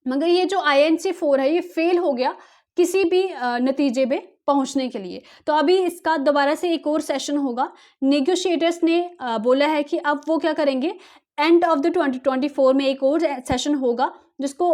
मगर ये जो INC4 है ये फेल हो गया किसी भी नतीजे पे पहुंचने के लिए। तो अभी इसका दोबारा से एक और सेशन होगा। नेगोशिएटर्स ने बोला है कि अब वो क्या करेंगे, एंड ऑफ द 2024 में एक और सेशन होगा जिसको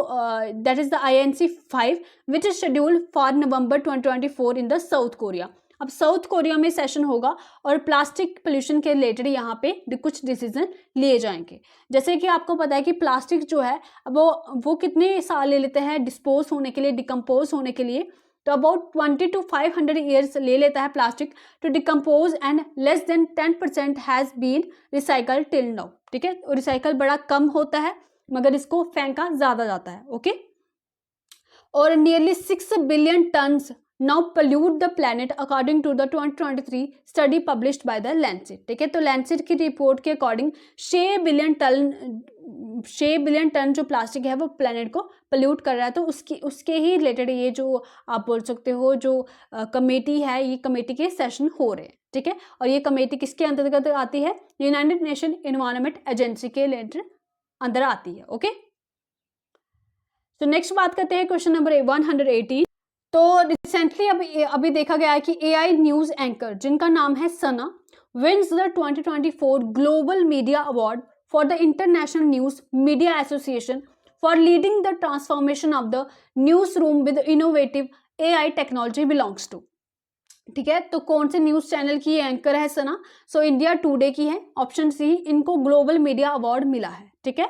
that is the INC5 which is scheduled for November 2024 in the south Korea. अब साउथ कोरिया में सेशन होगा और प्लास्टिक पोल्यूशन के रिलेटेड यहाँ पे कुछ डिसीजन लिए जाएंगे। जैसे कि आपको पता है कि प्लास्टिक जो है अब वो कितने साल ले लेते हैं डिस्पोज होने के लिए, डिकम्पोज होने के लिए? तो अबाउट 20 to 500 ईयर्स ले लेता है plastic to decompose and less than 10% has been recycle till now. ठीक है, रिसाइकल बड़ा कम होता है मगर इसको फेंका ज़्यादा जाता है। ओके, और nearly 6 billion turns now pollute the planet according to the 2023 study published by the Lancet। ठीक है, तो लैंसेट की रिपोर्ट के अकॉर्डिंग 6 बिलियन टन जो प्लास्टिक है वो प्लेनेट को पोल्यूट कर रहा है। तो उसके ही रिलेटेड ये जो आप बोल सकते हो जो कमेटी है, ये कमेटी के सेशन हो रहे हैं। ठीक है, और ये कमेटी किसके अंतर्गत आती है? यूनाइटेड नेशन इन्वायरमेंट एजेंसी के रिलेटेड अंदर आती है। ओके, तो नेक्स्ट बात करते हैं क्वेश्चन नंबर 118। तो रिसेंटली अभी देखा गया है कि AI न्यूज़ एंकर जिनका नाम है Sana wins the 2024 global media award for the international news media association for leading the transformation of the newsroom with innovative AI technology belongs to. ठीक है, तो कौन से न्यूज़ चैनल की एंकर है सना? सो इंडिया टुडे की है, option सी। इनको ग्लोबल मीडिया अवार्ड मिला है। ठीक है,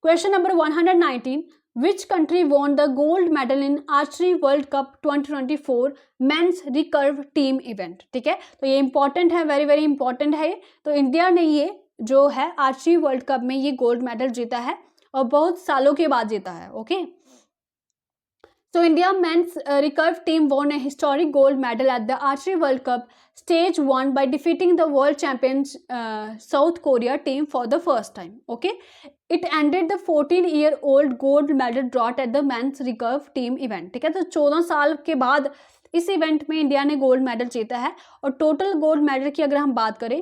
question number 119। Which country won the gold medal in Archery World Cup 2024 Men's Recurve Team Event? ठीक है, तो ये इंपॉर्टेंट है, वेरी वेरी इंपॉर्टेंट है। तो इंडिया ने ये जो है आर्चरी वर्ल्ड कप में ये गोल्ड मेडल जीता है और बहुत सालों के बाद जीता है। Okay, So India men's recurve team won a historic gold medal at the Archery World Cup stage 1 by defeating the world champions South Korea team for the first time. Okay, it ended the 14-year-old gold medal drought at the men's recurve team event. ठीक है, तो 14 साल के बाद इस event में India ने gold medal जीता है और टोटल गोल्ड मेडल की अगर हम बात करें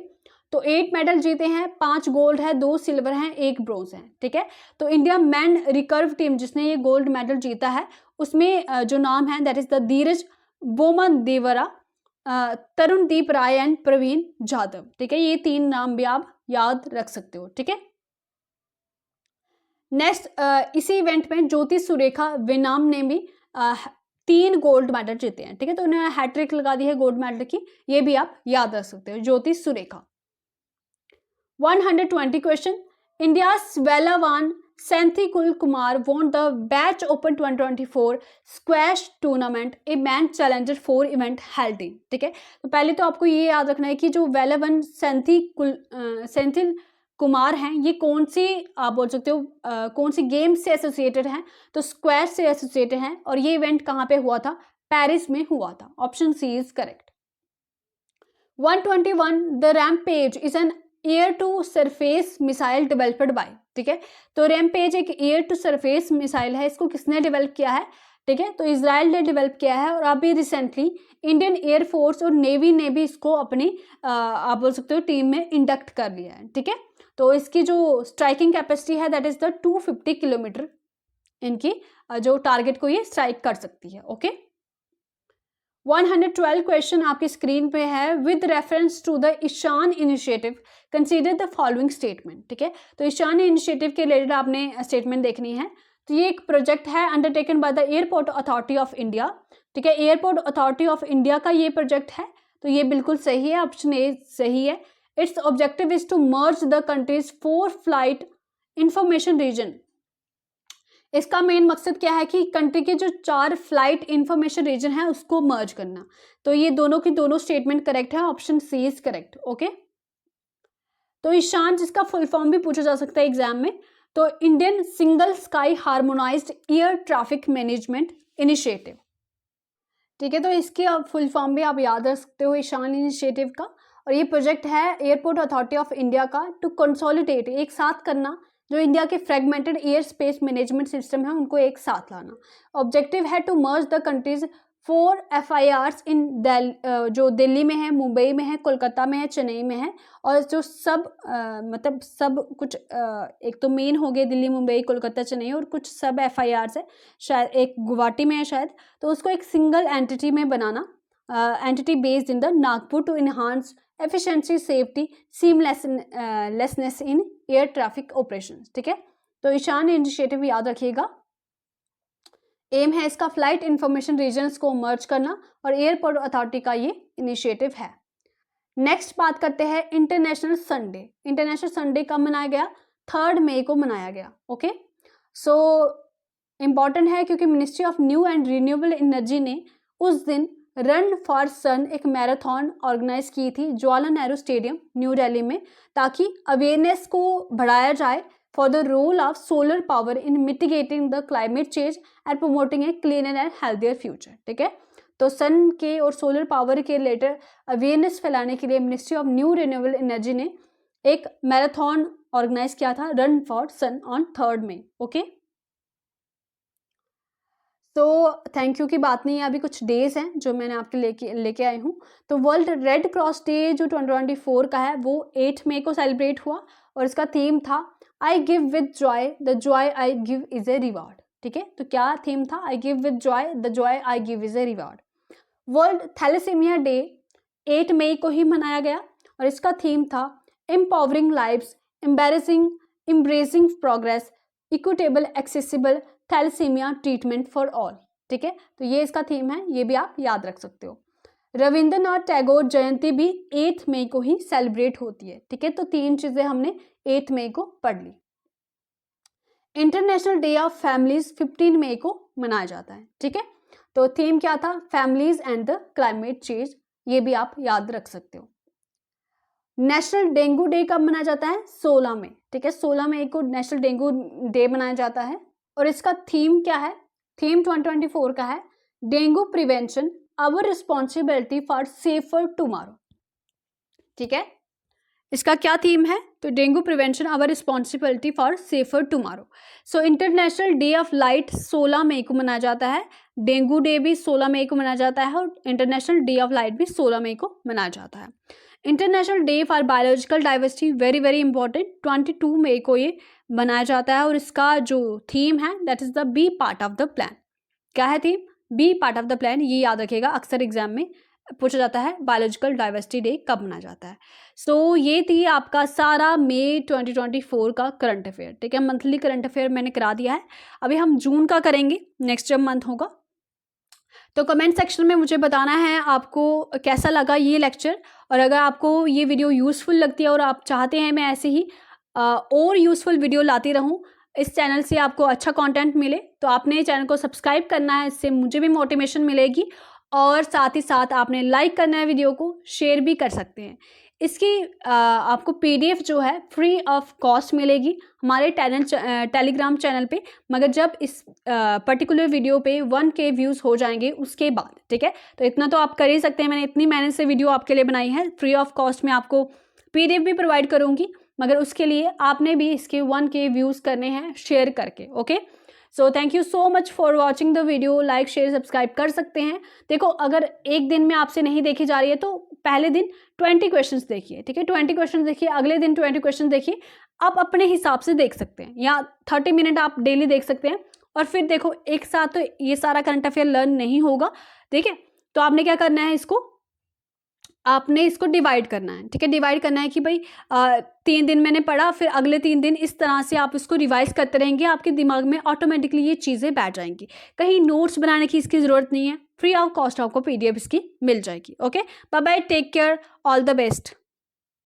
तो 8 मेडल जीते हैं, 5 गोल्ड है, 2 सिल्वर हैं, 1 ब्रोंज है। ठीक है, तो इंडिया मैन रिकर्व टीम जिसने ये गोल्ड मेडल जीता है उसमें जो नाम है that is the Dhiraj Bommadevara, Tarundeep Rai and Pravin Jadhav. ठीक है, ये 3 नाम भी आप याद रख सकते हो। ठीक है, नेक्स्ट इसी इवेंट में ज्योति सुरेखा वेनाम ने भी 3 गोल्ड मेडल जीते हैं। ठीक है, तो उन्होंने हैट्रिक लगा दी है गोल्ड मेडल की, ये भी आप याद रख सकते हो, Jyoti Surekha. 120 question. India Velavan Senthil Kumar won the Batch Open 2024 squash tournament a man challenger 4 event held in. ठीक है, तो पहले तो आपको ये याद रखना है कि जो वेलावन सेंथिल कुमार हैं, ये कौन सी आप बोल सकते हो कौन सी गेम से एसोसिएटेड हैं? तो स्क्वैश से एसोसिएटेड हैं और ये इवेंट कहाँ पे हुआ था? पेरिस में हुआ था। Option C is correct. 121 the Rampage is an air to surface missile developed by, ठीक है। तो रैम्पेज एक एयर टू सरफेस मिसाइल है, इसको किसने डेवलप किया है? ठीक है, तो इजराइल ने डेवलप किया है और अभी रिसेंटली इंडियन एयरफोर्स और नेवी ने भी इसको अपनी आप बोल सकते हो टीम में इंडक्ट कर लिया है, ठीक है। तो इसकी जो स्ट्राइकिंग कैपेसिटी है दैट इज द 250 किलोमीटर, इनकी जो टारगेट को ये स्ट्राइक कर सकती है। ओके, 112 क्वेश्चन आपकी स्क्रीन पे है। With reference to the Ishan initiative consider the following statement, ठीक है। तो ईशान इनिशिएटिव के रिलेटेड आपने स्टेटमेंट देखनी है। तो ये एक प्रोजेक्ट है undertaken by the airport authority of India, ठीक है। एयरपोर्ट अथॉरिटी ऑफ इंडिया का ये प्रोजेक्ट है, तो ये बिल्कुल सही है, ऑप्शन ए सही है। Its objective is to merge the countries 4 flight information region. इसका मेन मकसद क्या है कि कंट्री के जो 4 फ्लाइट इंफॉर्मेशन रीजन है उसको मर्ज करना। तो ये दोनों की दोनों स्टेटमेंट करेक्ट है, option C is correct. Okay, तो ईशान जिसका फुल फॉर्म भी पूछा जा सकता है एग्जाम में, तो Indian single sky harmonised air traffic management initiative, ठीक है। तो इसके फुल फॉर्म भी आप याद रख सकते हो ईशान इनिशिएटिव का। और ये प्रोजेक्ट है एयरपोर्ट अथॉरिटी ऑफ इंडिया का टू कंसोलिडेट, एक साथ करना जो इंडिया के fragmented air space management system है उनको एक साथ लाना। ऑब्जेक्टिव है to merge the countries 4 FIRs in जो दिल्ली में है, मुंबई में है, कोलकाता में है, चेन्नई में है, और जो सब मतलब सब कुछ एक तो मेन हो गए दिल्ली, मुंबई, कोलकाता, चेन्नई, और कुछ सब FIRs है, शायद एक गुवाहाटी में है शायद, तो उसको एक सिंगल एंटिटी में बनाना, entity based in the Nagpur to enhance efficiency, safety, seamlessness in air traffic operations, ठीक है। तो ईशान इनिशिएटिव याद रखिएगा, एम है इसका फ्लाइट इंफॉर्मेशन रीजन्स को मर्ज करना और एयरपोर्ट अथॉरिटी का ये इनिशिएटिव है। नेक्स्ट बात करते हैं इंटरनेशनल संडे। इंटरनेशनल संडे कब मनाया गया? 3 मई को मनाया गया। ओके, सो इम्पॉर्टेंट है क्योंकि ministry of new and renewable energy ने उस दिन रन फॉर सन एक मैराथन ऑर्गेनाइज की थी जवाहरलाल नेहरू स्टेडियम न्यू दिल्ली में, ताकि अवेयरनेस को बढ़ाया जाए for the role of solar power in mitigating the climate change and promoting a cleaner and healthier future, ठीक है। तो सन के और सोलर पावर के रिलेटेड अवेयरनेस फैलाने के लिए ministry of new renewable energy ने एक मैराथन ऑर्गेनाइज किया था, run for sun, on 3 May. Okay, तो थैंक यू की बात नहीं है, अभी कुछ डेज हैं जो मैंने आपके लेके आई हूँ। तो वर्ल्ड रेड क्रॉस डे जो 2024 का है वो 8 मई को सेलिब्रेट हुआ और इसका थीम था I give with joy, the joy I give is a reward, ठीक है। तो क्या थीम था? I give with joy, the joy I give is a reward. World thalassemia day 8 मई को ही मनाया गया और इसका थीम था empowering lives, embracing progress, equitable accessible thalassemia treatment for all, ठीक है। तो ये इसका थीम है, ये भी आप याद रख सकते हो। रविंद्रनाथ टैगोर जयंती भी 8 मई को ही सेलिब्रेट होती है, ठीक है। तो 3 चीजें हमने 8 मई को पढ़ ली। इंटरनेशनल डे ऑफ फैमिलीज 15 मई को मनाया जाता है, ठीक है। तो थीम क्या था? Families and the climate change, ये भी आप याद रख सकते हो। नेशनल डेंगू डे कब मनाया जाता है? 16 मई, ठीक है। 16 मई को नेशनल डेंगू डे मनाया जाता है और इसका थीम क्या है? थीम 2024 का है dengue prevention, our responsibility for safer tomorrow, ठीक है। इसका क्या थीम है? तो dengue prevention, our responsibility for safer tomorrow. So international day of light 16 मई को मनाया जाता है, डेंगू डे भी 16 मई को मनाया जाता है और इंटरनेशनल डे ऑफ लाइट भी 16 मई को मनाया जाता है। International day for biological diversity very very important, 22 मई को ये मनाया जाता है और इसका जो थीम है that is the be part of the plan. क्या है theme? Be part of the plan. ये याद रखिएगा, अक्सर एग्जाम में पूछा जाता है बायोलॉजिकल डाइवर्सिटी डे कब मनाया जाता है। सो ये थी आपका सारा मई 2024 का करंट अफेयर, ठीक है। मंथली करंट अफेयर मैंने करा दिया है, अभी हम जून का करेंगे नेक्स्ट जब मंथ होगा। तो कमेंट सेक्शन में मुझे बताना है आपको कैसा लगा ये लेक्चर, और अगर आपको ये वीडियो यूज़फुल लगती है और आप चाहते हैं मैं ऐसे ही और यूज़फुल वीडियो लाती रहूँ, इस चैनल से आपको अच्छा कंटेंट मिले, तो आपने चैनल को सब्सक्राइब करना है, इससे मुझे भी मोटिवेशन मिलेगी। और साथ ही साथ आपने लाइक करना है, वीडियो को शेयर भी कर सकते हैं। इसकी आपको पीडीएफ जो है फ्री ऑफ कॉस्ट मिलेगी हमारे टेलीग्राम चैनल पे, मगर जब इस पर्टिकुलर वीडियो पे 1K व्यूज़ हो जाएंगे उसके बाद, ठीक है। तो इतना तो आप कर ही सकते हैं, मैंने इतनी मेहनत से वीडियो आपके लिए बनाई है, फ्री ऑफ कॉस्ट में आपको पीडीएफ भी प्रोवाइड करूँगी, मगर उसके लिए आपने भी इसके 1K व्यूज़ करने हैं शेयर करके। Okay, so thank you so much for watching the video. Like share subscribe कर सकते हैं। देखो, अगर एक दिन में आपसे नहीं देखी जा रही है तो पहले दिन 20 क्वेश्चंस देखिए, ठीक है, 20 क्वेश्चंस देखिए, अगले दिन 20 क्वेश्चन देखिए, आप अपने हिसाब से देख सकते हैं, या 30 मिनट आप डेली देख सकते हैं। और फिर देखो, एक साथ तो ये सारा करंट अफेयर लर्न नहीं होगा, ठीक है। तो आपने क्या करना है, आपने इसको डिवाइड करना है, ठीक है। डिवाइड करना है कि भाई 3 दिन मैंने पढ़ा, फिर अगले 3 दिन इस तरह से आप इसको रिवाइज करते रहेंगे, आपके दिमाग में ऑटोमेटिकली ये चीज़ें बैठ जाएंगी। कहीं नोट्स बनाने की इसकी ज़रूरत नहीं है, फ्री ऑफ कॉस्ट आपको पीडीएफ इसकी मिल जाएगी। Okay, bye bye, take care, all the best.